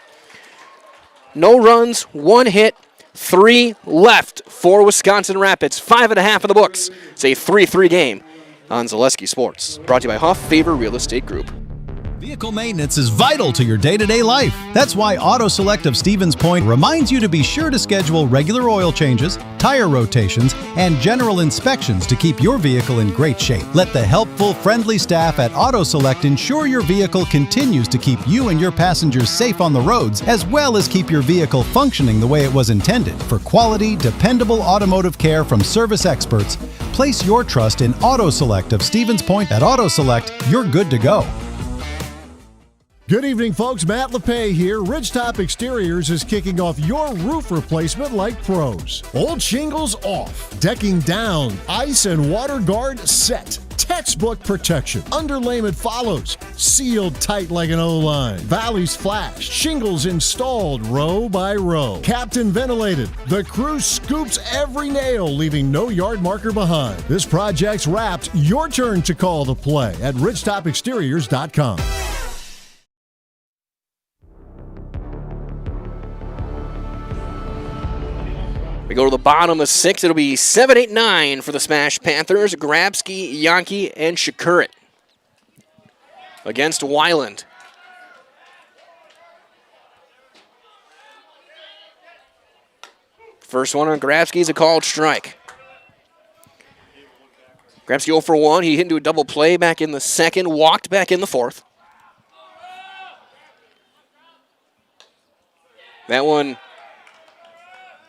No runs, 1 hit, 3 left for Wisconsin Rapids. 5.5 in the books. It's a 3-3 game on Zaleski Sports. Brought to you by Huff Favor Real Estate Group. Vehicle maintenance is vital to your day-to-day life. That's why Auto Select of Stevens Point reminds you to be sure to schedule regular oil changes, tire rotations, and general inspections to keep your vehicle in great shape. Let the helpful, friendly staff at Auto Select ensure your vehicle continues to keep you and your passengers safe on the roads, as well as keep your vehicle functioning the way it was intended. For quality, dependable automotive care from service experts, place your trust in Auto Select of Stevens Point. At Auto Select, you're good to go. Good evening, folks. Matt LePay here. Ridgetop Exteriors is kicking off your roof replacement like pros. Old shingles off, decking down, ice and water guard set. Textbook protection. Underlayment follows. Sealed tight like an O-line. Valleys flashed. Shingles installed row by row. Captain ventilated. The crew scoops every nail, leaving no yard marker behind. This project's wrapped. Your turn to call the play at ridgetopexteriors.com. We go to the bottom of 6. It'll be 7, 8, 9 for the Smash Panthers. Grabsky, Yankee, and Shakurit against Weiland. First one on Grabsky is a called strike. Grabsky 0 for 1. He hit into a double play back in the second, walked back in the fourth. That one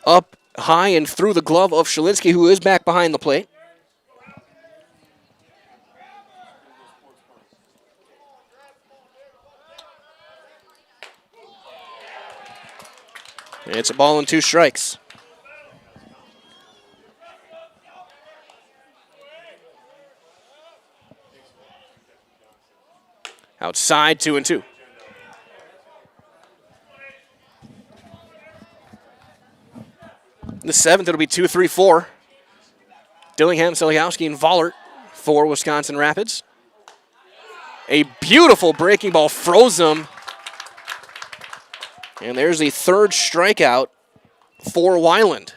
up high and through the glove of Shalinsky, who is back behind the plate. It's a ball and 2 strikes. Outside, 2-2. In the 7th, it'll be 2-3-4. Dillingham, Seliowski, and Vollert for Wisconsin Rapids. A beautiful breaking ball froze him. And there's the third strikeout for Weiland.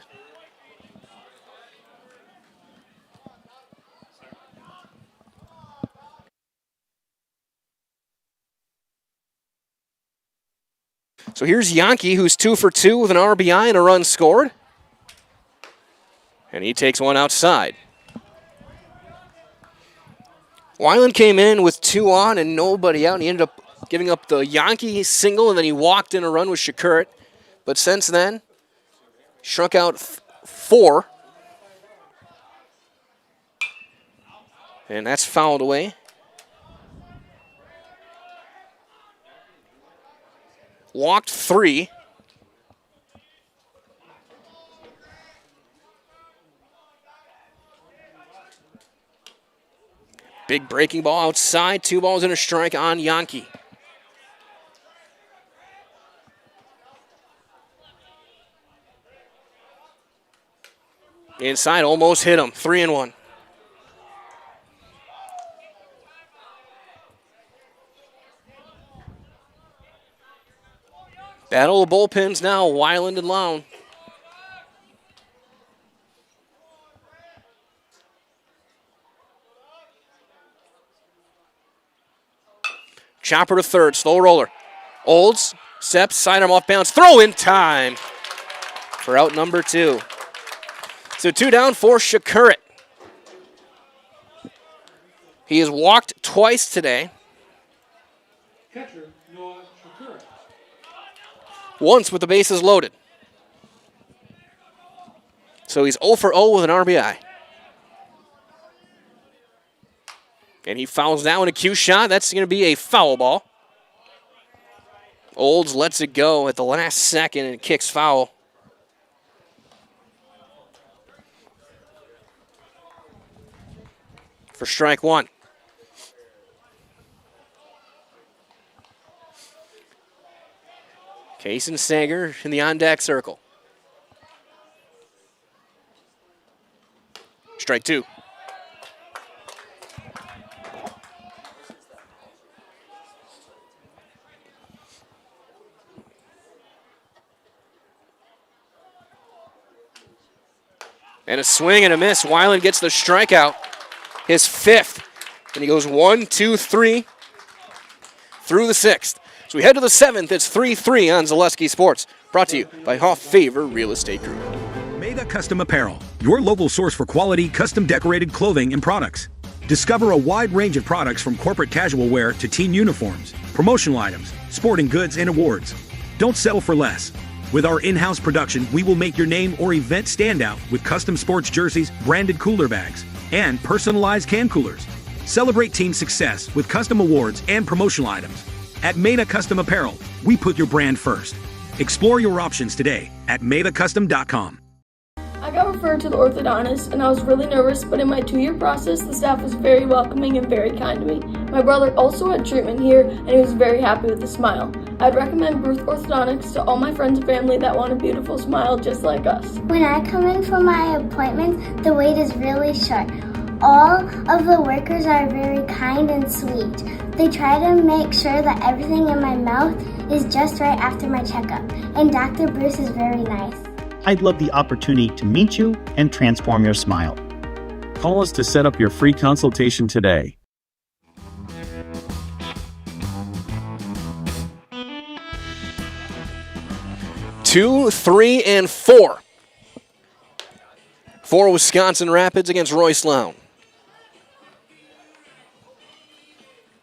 So here's Yankee, who's 2 for 2 with an RBI and a run scored. And he takes one outside. Weiland came in with 2 on and nobody out, and he ended up giving up the Yankee single, and then he walked in a run with Shakurit. But since then, struck out 4. And that's fouled away. Walked 3. Big breaking ball outside, 2 balls and a strike on Yankee. Inside, almost hit him, 3-1. Battle of bullpens now, Weiland and Lown. Chopper to third, slow roller. Olds, steps, sidearm off bounds, throw in time for out number 2. So 2 down for Shakurit. He has walked twice today. Catcher, Noah Shakurit. Once with the bases loaded. So he's 0 for 0 with an RBI. And he fouls down a cue shot. That's going to be a foul ball. Olds lets it go at the last second and kicks foul. For strike 1. Case and Sager in the on-deck circle. Strike 2. And a swing and a miss. Weiland gets the strikeout, his 5th. And he goes 1, 2, 3. through the 6th. So we head to the 7th. It's 3-3 on Zaleski Sports. Brought to you by Hoff Favor Real Estate Group. Mega Custom Apparel, your local source for quality, custom decorated clothing and products. Discover a wide range of products from corporate casual wear to team uniforms, promotional items, sporting goods, and awards. Don't settle for less. With our in-house production, we will make your name or event stand out with custom sports jerseys, branded cooler bags, and personalized can coolers. Celebrate team success with custom awards and promotional items. At Meda Custom Apparel, we put your brand first. Explore your options today at medacustom.com. I got referred to the orthodontist and I was really nervous, but in my 2-year process, the staff was very welcoming and very kind to me. My brother also had treatment here and he was very happy with his smile. I'd recommend Ruth Orthodontics to all my friends and family that want a beautiful smile just like us. When I come in for my appointment, the wait is really short. All of the workers are very kind and sweet. They try to make sure that everything in my mouth is just right after my checkup, and Dr. Bruce is very nice. I'd love the opportunity to meet you and transform your smile. Call us to set up your free consultation today. Two, 3, and 4 for Wisconsin Rapids against Royce Lown.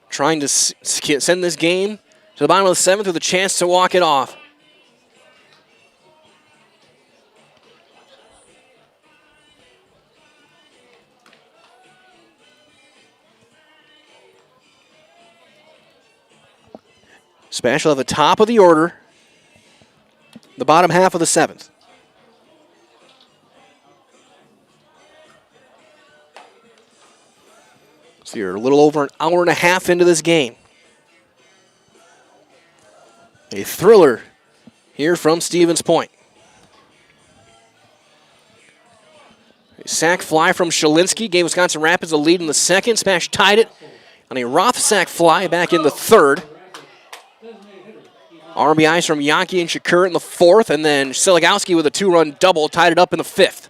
Trying to send this game to the bottom of the 7th with a chance to walk it off. SPASH will have the top of the order, the bottom half of the 7th. So you're a little over an hour and a half into this game. A thriller here from Stevens Point. A sack fly from Shalinski gave Wisconsin Rapids a lead in the 2nd. SPASH tied it on a Roth sack fly back in the 3rd. RBIs from Yankee and Shakur in the 4th, and then Siligowski with a 2-run double tied it up in the 5th.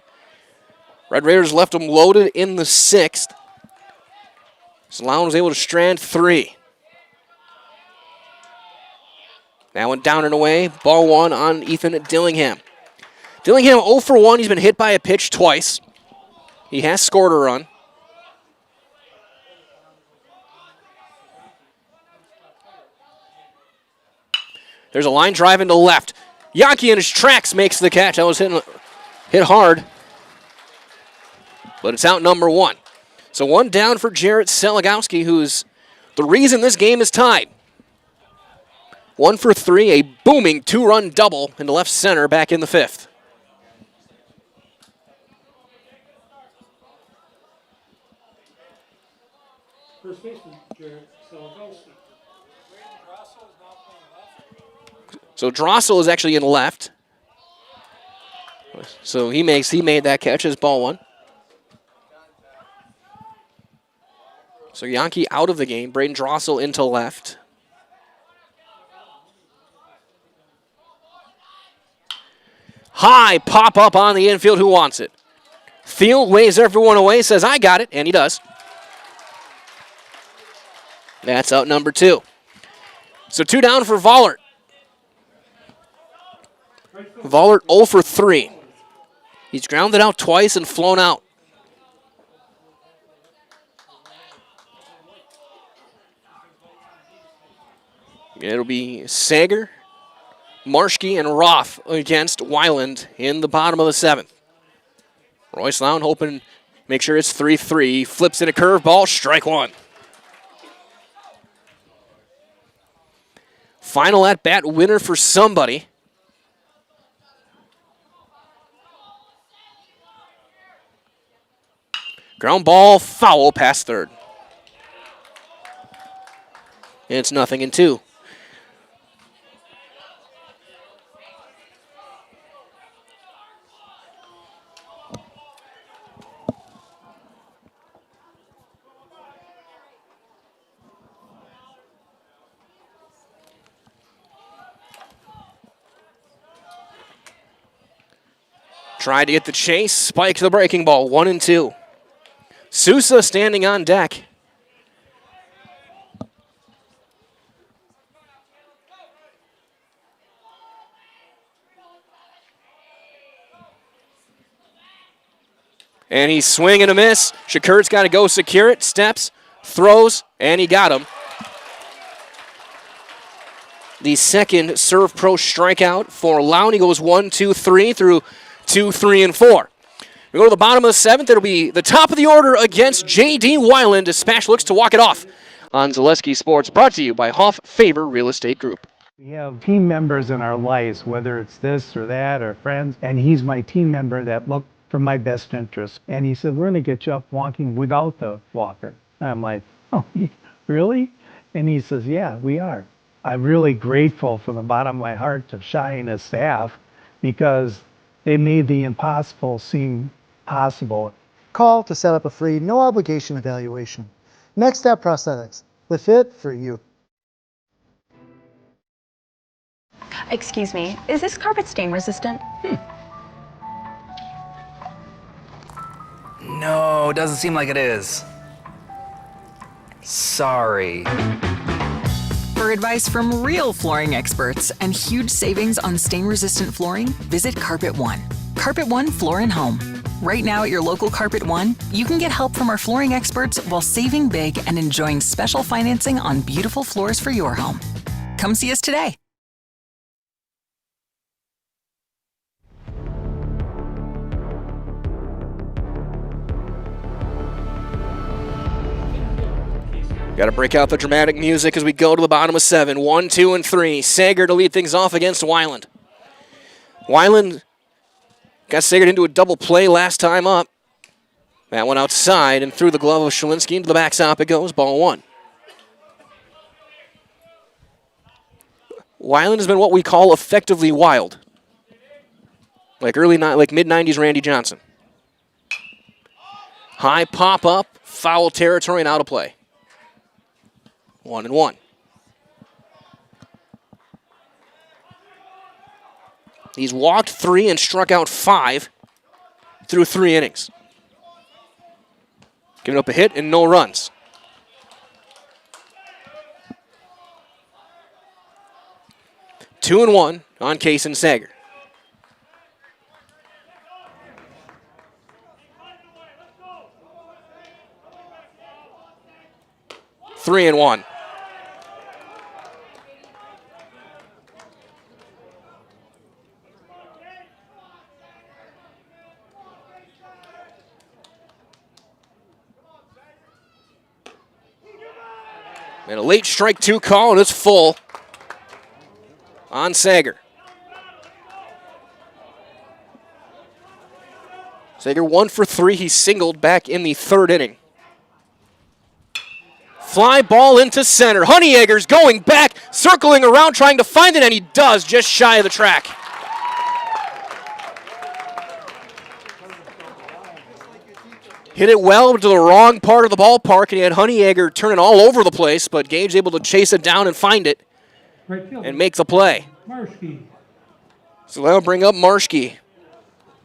Red Raiders left them loaded in the 6th. So Lown was able to strand 3. That went down and away. Ball 1 on Ethan Dillingham. Dillingham 0 for 1. He's been hit by a pitch twice. He has scored a run. There's a line drive into left. Yankee in his tracks makes the catch. That was hit hard. But it's out number 1. So 1 down for Jarrett Seligowski, who's the reason this game is tied. 1 for 3, a booming 2-run double into left center back in the 5th. First baseman, Jarrett Seligowski. So Drossel is actually in left. So he made that catch as ball 1. So Yankee out of the game. Braden Drossel into left. High pop up on the infield. Who wants it? Thiel waves everyone away, says, I got it, and he does. That's out number 2. So 2 down for Vollert. Vollert 0 for 3. He's grounded out twice and flown out. It'll be Sager, Marschke, and Roth against Weiland in the bottom of the 7th. Royce Lown hoping make sure it's 3-3. Flips in a curveball, strike 1. Final at-bat winner for somebody. Ground ball, foul, past third. It's 0-2. Tried to get the chase, spike the breaking ball, 1-2. Sousa standing on deck. And he's swing and a miss. Shakurt's got to go secure it. Steps, throws, and he got him. The second serve pro strikeout for Lown. He goes 1, 2, 3 through 2, 3, and 4. We go to the bottom of the seventh. It'll be the top of the order against J.D. Weiland as SPASH looks to walk it off on Zaleski Sports, brought to you by Hoff Favor Real Estate Group. We have team members in our lives, whether it's this or that or friends, and he's my team member that looked for my best interest. And he said, we're going to get you up walking without the walker. And I'm like, oh, really? And he says, yeah, we are. I'm really grateful from the bottom of my heart to Shai and his staff because they made the impossible seem possible. Call to set up a free, no obligation evaluation. Next Step Prosthetics, the fit for you. Excuse me, is this carpet stain resistant? No, doesn't seem like it is. Sorry. For advice from real flooring experts and huge savings on stain-resistant flooring, visit Carpet One. Carpet One Floor and Home. Right now at your local Carpet One, you can get help from our flooring experts while saving big and enjoying special financing on beautiful floors for your home. Come see us today. Got to break out the dramatic music as we go to the bottom of 7. 1, 2, and 3. Sager to lead things off against Weiland. Weiland got Sager into a double play last time up. That one outside and through the glove of Shalinski into the backstop it goes. Ball 1. Weiland has been what we call effectively wild. Like mid-90s Randy Johnson. High pop up, foul territory, and out of play. 1-1. He's walked 3 and struck out 5 through 3 innings. Giving up a hit and no runs. Two and 1 on Case and Sager. Three and 1. And a late strike 2 call, and it's full on Sager. Sager 1 for 3. He singled back in the 3rd inning. Fly ball into center. Honeyegger's going back, circling around, trying to find it, and he does, just shy of the track. Hit it well to the wrong part of the ballpark, and he had Honeyegger turning all over the place, but Gabe's able to chase it down and find it and make the play. Marshke. So that'll bring up Marshke.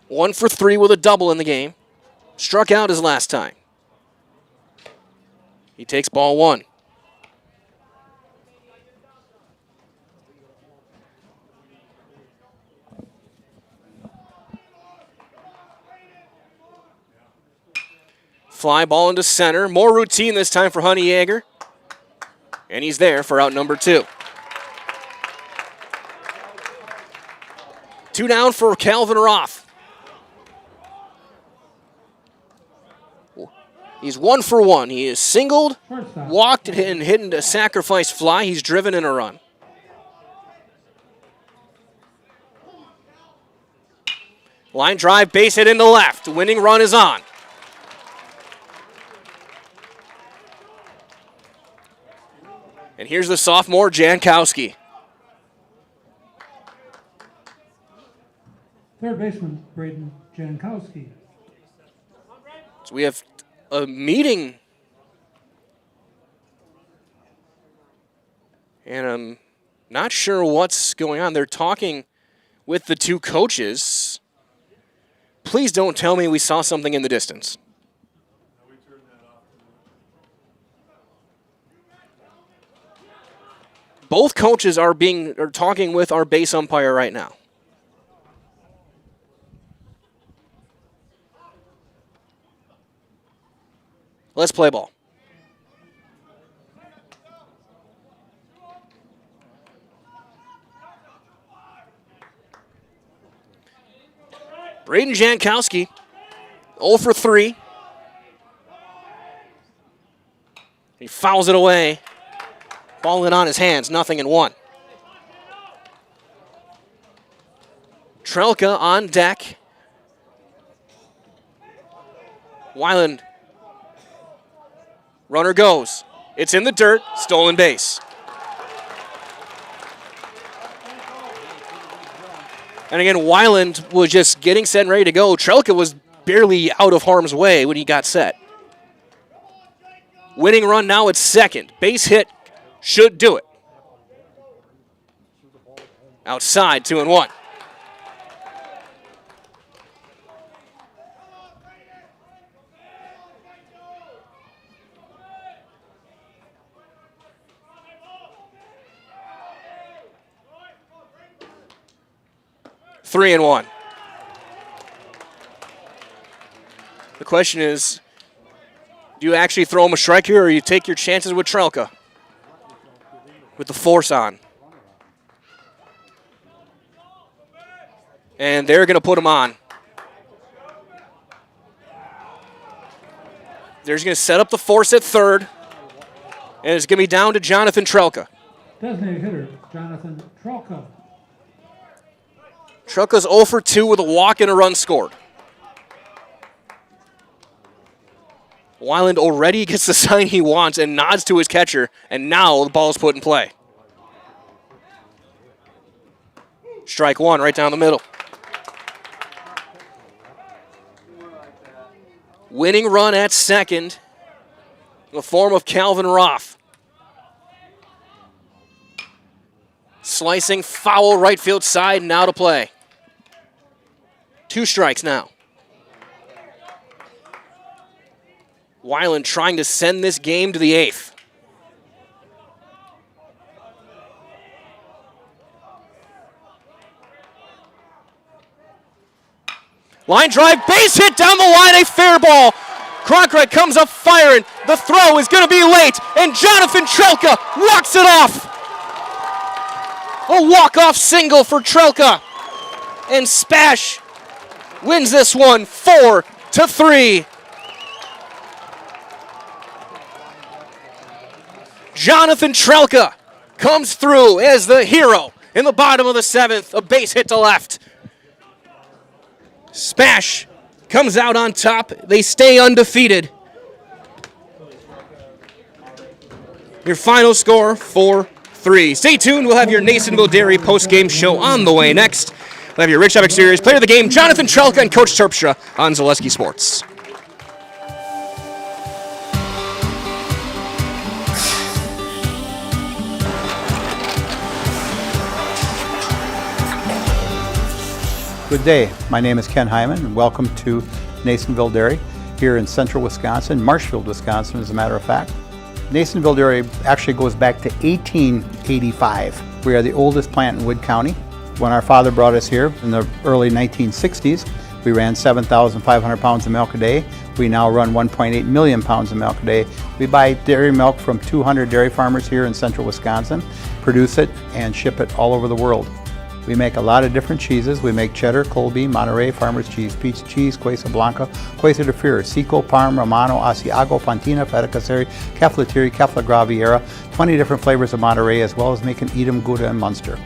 1 for 3 with a double in the game. Struck out his last time. He takes ball 1. Fly ball into center. More routine this time for Honeyegger. And he's there for out number 2. 2 down for Calvin Roth. He's 1 for 1. He is singled, walked, and hit a sacrifice fly. He's driven in a run. Line drive, base hit into left. The winning run is on. And here's the sophomore, Jankowski. Third baseman, Braden Jankowski. So we have a meeting. And I'm not sure what's going on. They're talking with the 2 coaches. Please don't tell me we saw something in the distance. Both coaches are talking with our base umpire right now. Let's play ball. Braden Jankowski, 0 for 3. He fouls it away. Ball in on his hands, 0-1. Trelka on deck. Weiland. Runner goes. It's in the dirt, stolen base. And again, Weiland was just getting set and ready to go. Trelka was barely out of harm's way when he got set. Winning run now at second. Base hit should do it. Outside, 2-1. Three and 1. The question is, do you actually throw him a strike here, or you take your chances with Trelka with the force on? And they're going to put him on. They're just going to set up the force at third, and it's going to be down to Jonathan Trelka. Designated hitter, Jonathan Trelka. Trelka's 0 for 2 with a walk and a run scored. Weiland already gets the sign he wants and nods to his catcher, and now the ball is put in play. Strike one right down the middle. Winning run at second in the form of Calvin Roth. Slicing foul right field side, now to play. 2 strikes now. Weiland trying to send this game to the 8th. Line drive, base hit down the line, a fair ball. Cronkite comes up firing. The throw is going to be late, and Jonathan Trelka walks it off. A walk-off single for Trelka. And SPASH wins this one 4-3. Jonathan Trelka comes through as the hero in the bottom of the 7th. A base hit to left. SPASH comes out on top. They stay undefeated. Your final score, 4-3. Stay tuned. We'll have your Nasonville Dairy post-game show on the way next. We'll have your Rich Epic Series player of the game, Jonathan Trelka and Coach Terpstra on Zaleski Sports. Good day. My name is Ken Hyman, and welcome to Nasonville Dairy here in central Wisconsin, Marshfield, Wisconsin, as a matter of fact. Nasonville Dairy actually goes back to 1885. We are the oldest plant in Wood County. When our father brought us here in the early 1960s, we ran 7,500 pounds of milk a day. We now run 1.8 million pounds of milk a day. We buy dairy milk from 200 dairy farmers here in central Wisconsin, produce it, and ship it all over the world. We make a lot of different cheeses. We make cheddar, Colby, Monterey, Farmer's Cheese, Peach Cheese, Quesa Blanca, Quesa de Fury, Seco, Parm, Romano, Asiago, Fontina, Feta Caseri, Caflatiri, Cafla Graviera, 20 different flavors of Monterey, as well as making Edam, Gouda, and Munster.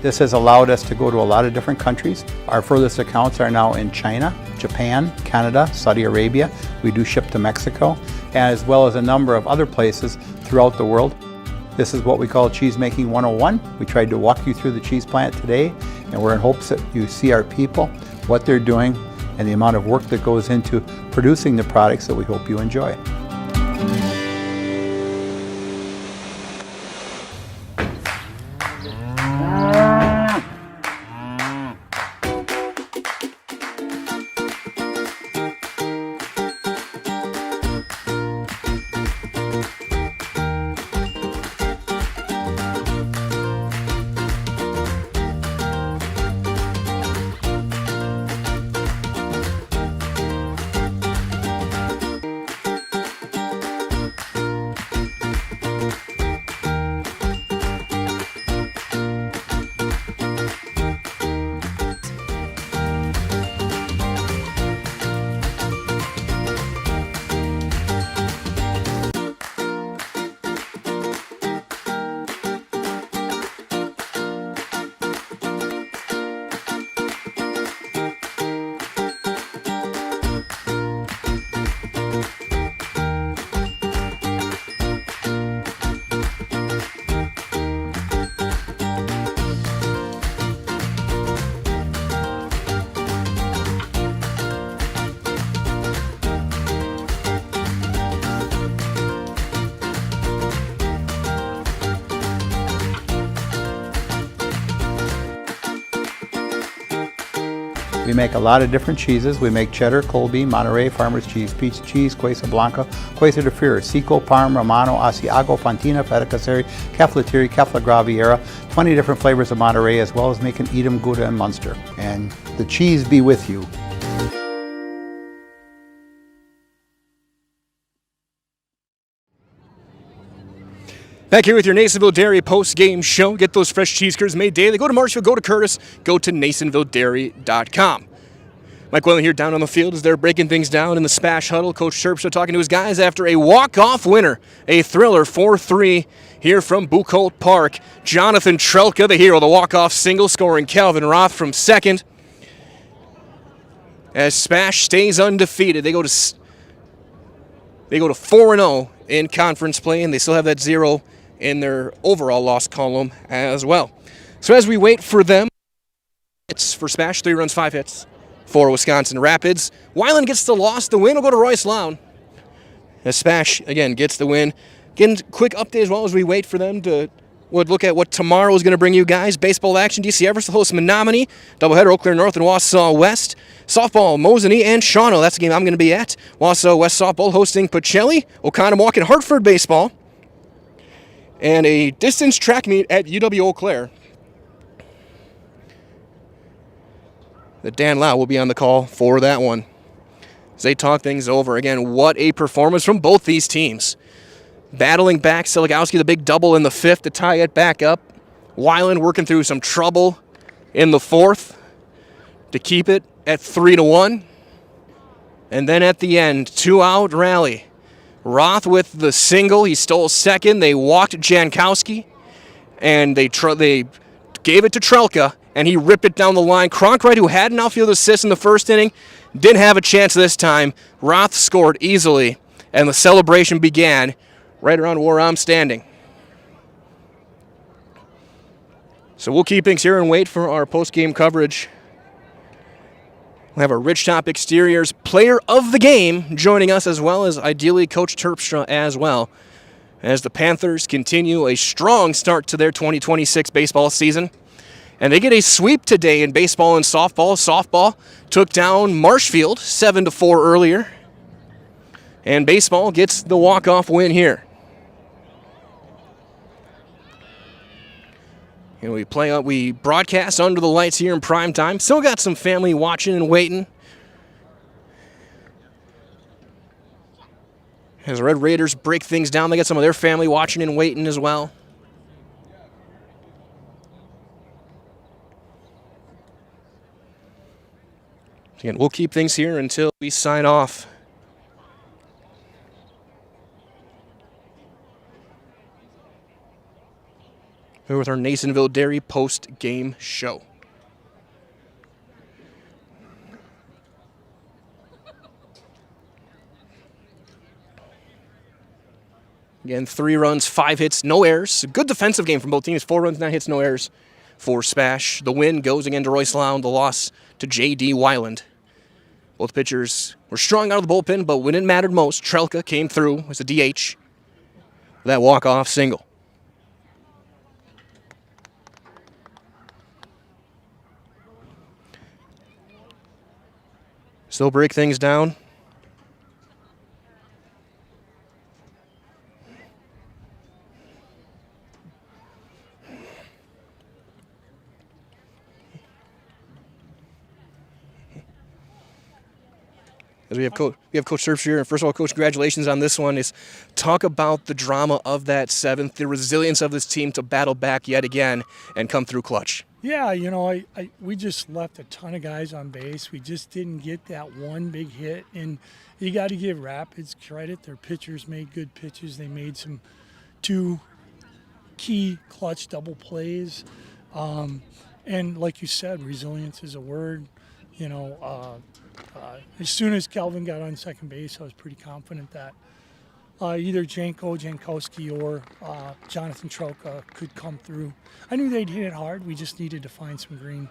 This has allowed us to go to a lot of different countries. Our furthest accounts are now in China, Japan, Canada, Saudi Arabia. We do ship to Mexico, as well as a number of other places throughout the world. This is what we call Cheese Making 101. We tried to walk you through the cheese plant today, and we're in hopes that you see our people, what they're doing, and the amount of work that goes into producing the products that we hope you enjoy. We make a lot of different cheeses. We make cheddar, Colby, Monterey, Farmer's Cheese, Pizza Cheese, Quesa Blanca, Quesa de Freire, Seco, Parm, Romano, Asiago, Fontina, Feta Caseri, Caflateri, Cafla Graviera, 20 different flavors of Monterey, as well as making Edam, Gouda, and Munster. And the cheese be with you. Back here with your Nasonville Dairy post-game show. Get those fresh cheese curds made daily. Go to Marshfield, go to Curtis, go to NasonvilleDairy.com. Mike Whalen here down on the field as they're breaking things down in the SPASH huddle. Coach Terpstra talking to his guys after a walk-off winner, a thriller 4-3 here from Buchholz Park. Jonathan Trelka, the hero, the walk-off single, scoring Calvin Roth from second. As SPASH stays undefeated, they go to 4-0 in conference play, and they still have that 0 in their overall loss column as well. So as we wait for them, it's for SPASH, 3 runs, 5 hits for Wisconsin Rapids. Weiland gets the loss. The win will go to Royce Lown. As SPASH, again, gets the win. Again, quick update as well as we wait for them to look at what tomorrow is going to bring you guys. Baseball action, DC Everest will host Menominee. Doubleheader, Eau Claire North and Wausau West. Softball, Mosinee and Shawano. That's the game I'm going to be at. Wausau West softball hosting Pacelli. Oconomowoc and Hartford baseball. And a distance track meet at UW Eau Claire. That Dan Lau will be on the call for that one. As they talk things over. Again, what a performance from both these teams. Battling back, Siligowski, the big double in the 5th to tie it back up. Weiland working through some trouble in the 4th to keep it at 3-1. And then at the end, 2-out rally. Roth with the single. He stole second. They walked Jankowski, and they gave it to Trelka, and he ripped it down the line. Cronkright, who had an outfield assist in the 1st inning, didn't have a chance this time. Roth scored easily, and the celebration began right around where I'm standing. So we'll keep things here and wait for our post-game coverage. We'll have our Rich Top Exteriors player of the game joining us, as well as ideally Coach Terpstra as well, as the Panthers continue a strong start to their 2026 baseball season. And they get a sweep today in baseball and softball. Softball took down Marshfield 7-4 earlier. And baseball gets the walk-off win here. And we broadcast under the lights here in prime time. Still got some family watching and waiting. As the Red Raiders break things down, they got some of their family watching and waiting as well. Again, we'll keep things here until we sign off. Here with our Nasonville Dairy post-game show. Again, 3 runs, 5 hits, no errors. A good defensive game from both teams. 4 runs, 9 hits, no errors for SPASH. The win goes again to Royce Lown. The loss to J.D. Weiland. Both pitchers were strong out of the bullpen, but when it mattered most, Trelka came through as a DH. That walk-off single. Still break things down. As we have Coach Terpstra here, and first of all, Coach, congratulations on this one. Is talk about the drama of that 7th, the resilience of this team to battle back yet again and come through clutch. Yeah, you know, we just left a ton of guys on base. We just didn't get that one big hit, and you got to give Rapids credit. Their pitchers made good pitches. They made some 2 key clutch double plays, and like you said, resilience is a word. You know, as soon as Kelvin got on second base, I was pretty confident that either Jankowski or Jonathan Trelka could come through. I knew they'd hit it hard. We just needed to find some green.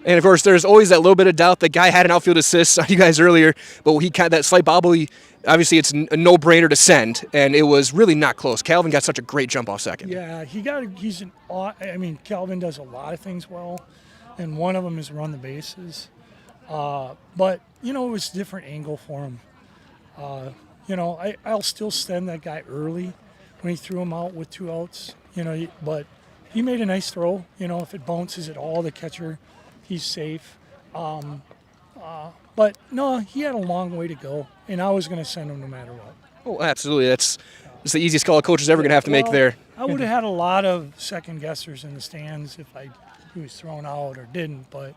And, of course, there's always that little bit of doubt. The guy had an outfield assist on you guys earlier, but he got that slight bobble. Obviously, it's a no-brainer to send, and it was really not close. Calvin got such a great jump off second. Yeah, Calvin does a lot of things well, and one of them is run the bases. But, you know, it was a different angle for him. You know, I'll still send that guy early when he threw him out with 2 outs, you know, but he made a nice throw. You know, if it bounces at all, the catcher, he's safe. But, no, he had a long way to go, and I was going to send him no matter what. Oh, absolutely. That's the easiest call a coach is ever going to have to make there. I would have had a lot of second guessers in the stands if he was thrown out or didn't, but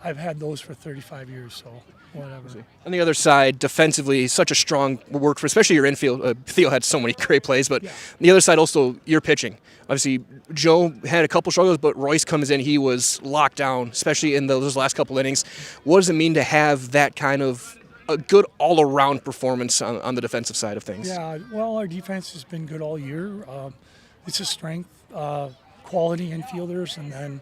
I've had those for 35 years, so whatever. On the other side, defensively, such a strong work for especially your infield. Theo had so many great plays, but on the other side also your pitching. Obviously, Joe had a couple struggles, but Royce comes in, he was locked down, especially in those last couple innings. What does it mean to have that kind of a good all-around performance on the defensive side of things? Yeah, well, our defense has been good all year. It's a strength, quality infielders, and then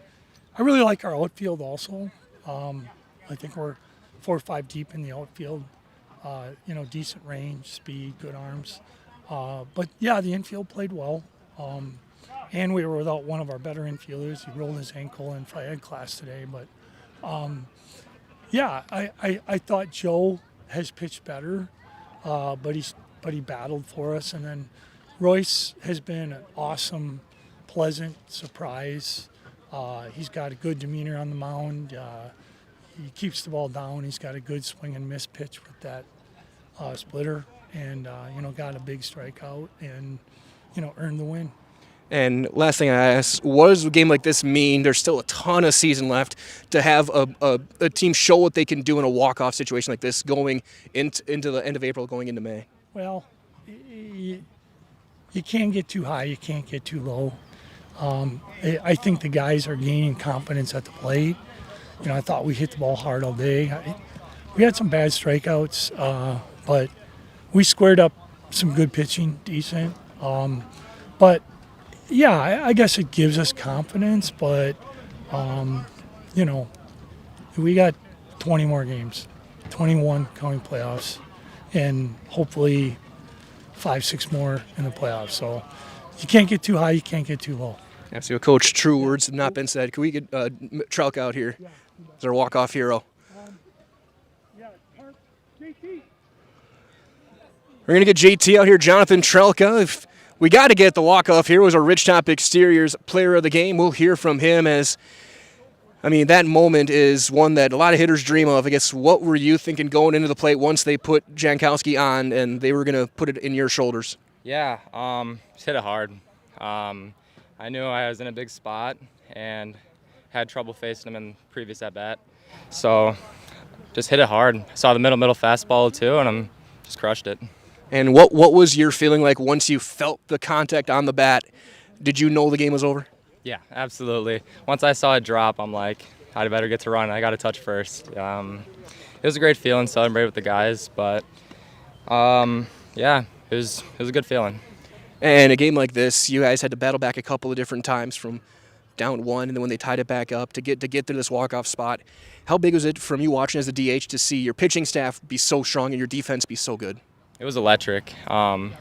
I really like our outfield also. I think we're 4 or 5 deep in the outfield. You know, decent range, speed, good arms. But yeah, the infield played well. And we were without one of our better infielders. He rolled his ankle in Phi Ed class today. But yeah, I thought Joe has pitched better, but he battled for us. And then Royce has been an awesome, pleasant surprise. He's got a good demeanor on the mound. He keeps the ball down. He's got a good swing and miss pitch with that splitter, and you know, got a big strikeout, and you know, earned the win. And last thing I asked, what does a game like this mean? There's still a ton of season left to have a team show what they can do in a walk-off situation like this going into the end of April, going into May. Well, you can't get too high, you can't get too low. I think the guys are gaining confidence at the plate. You know, I thought we hit the ball hard all day. We had some bad strikeouts, but we squared up some good pitching, decent. But yeah, I guess it gives us confidence, but you know, we got 20 more games, 21 counting playoffs, and hopefully 5-6 more in the playoffs. So you can't get too high, you can't get too low. Absolutely, Coach. True words have not been said. Can we get Trelk out here as our walk-off hero? We're going to get JT out here, Jonathan Trelka. If we got to get the walk-off hero as our Ridgetop Exteriors player of the game. We'll hear from him as, I mean, that moment is one that a lot of hitters dream of. I guess, what were you thinking going into the plate once they put Jankowski on and they were going to put it in your shoulders? Yeah, just hit it hard. I knew I was in a big spot and had trouble facing him in the previous at-bat. So just hit it hard. I saw the middle fastball too, and I just crushed it. And what was your feeling like once you felt the contact on the bat? Did you know the game was over? Yeah, absolutely. Once I saw it drop, I'm like, I better get to run. I got to touch first. It was a great feeling, celebrate with the guys, but yeah, it was a good feeling. And a game like this, you guys had to battle back a couple of different times from down 1, and then when they tied it back up to get to this walk-off spot. How big was it from you watching as a DH to see your pitching staff be so strong and your defense be so good? It was electric.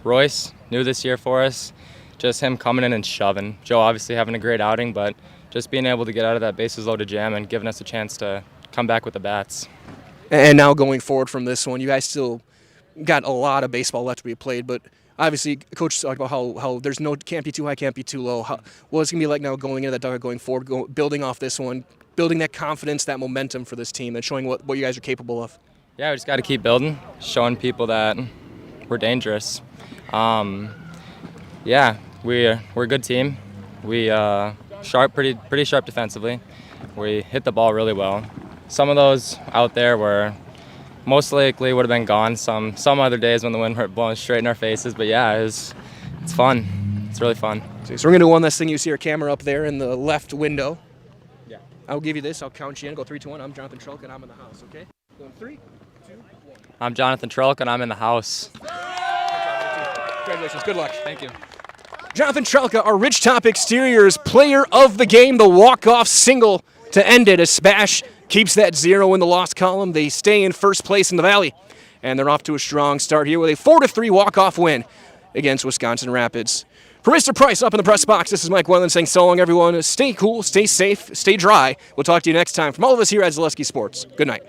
Royce, new this year for us, just him coming in and shoving. Joe obviously having a great outing, but just being able to get out of that bases loaded jam and giving us a chance to come back with the bats. And now going forward from this one, you guys still got a lot of baseball left to be played, but obviously Coach talked about how there's can't be too high, can't be too low. What's it going to be like now going into that dugout going forward, building off this one, building that confidence, that momentum for this team and showing what you guys are capable of? Yeah, we just got to keep building, showing people that we're dangerous. Yeah, we're a good team. We pretty sharp defensively. We hit the ball really well. Some of those out there were most likely would have been gone some other days when the wind were blowing straight in our faces. But yeah, it's fun. It's really fun. So we're going to do one last thing. You see our camera up there in the left window. Yeah. I'll give you this. I'll count you in. Go 3, 2, 1. I'm Jonathan Trelk, and I'm in the house, okay? Going 3, 2, 1. I'm Jonathan Trelk, and I'm in the house. Congratulations. Good luck. Thank you. Jonathan Trelka, our Ridgetop Exteriors player of the game, the walk-off single to end it as SPASH keeps that 0 in the loss column. They stay in first place in the Valley, and they're off to a strong start here with a 4-3 walk-off win against Wisconsin Rapids. For Mr. Price up in the press box, this is Mike Whalen saying so long, everyone. Stay cool, stay safe, stay dry. We'll talk to you next time. From all of us here at Zaleski Sports, good night.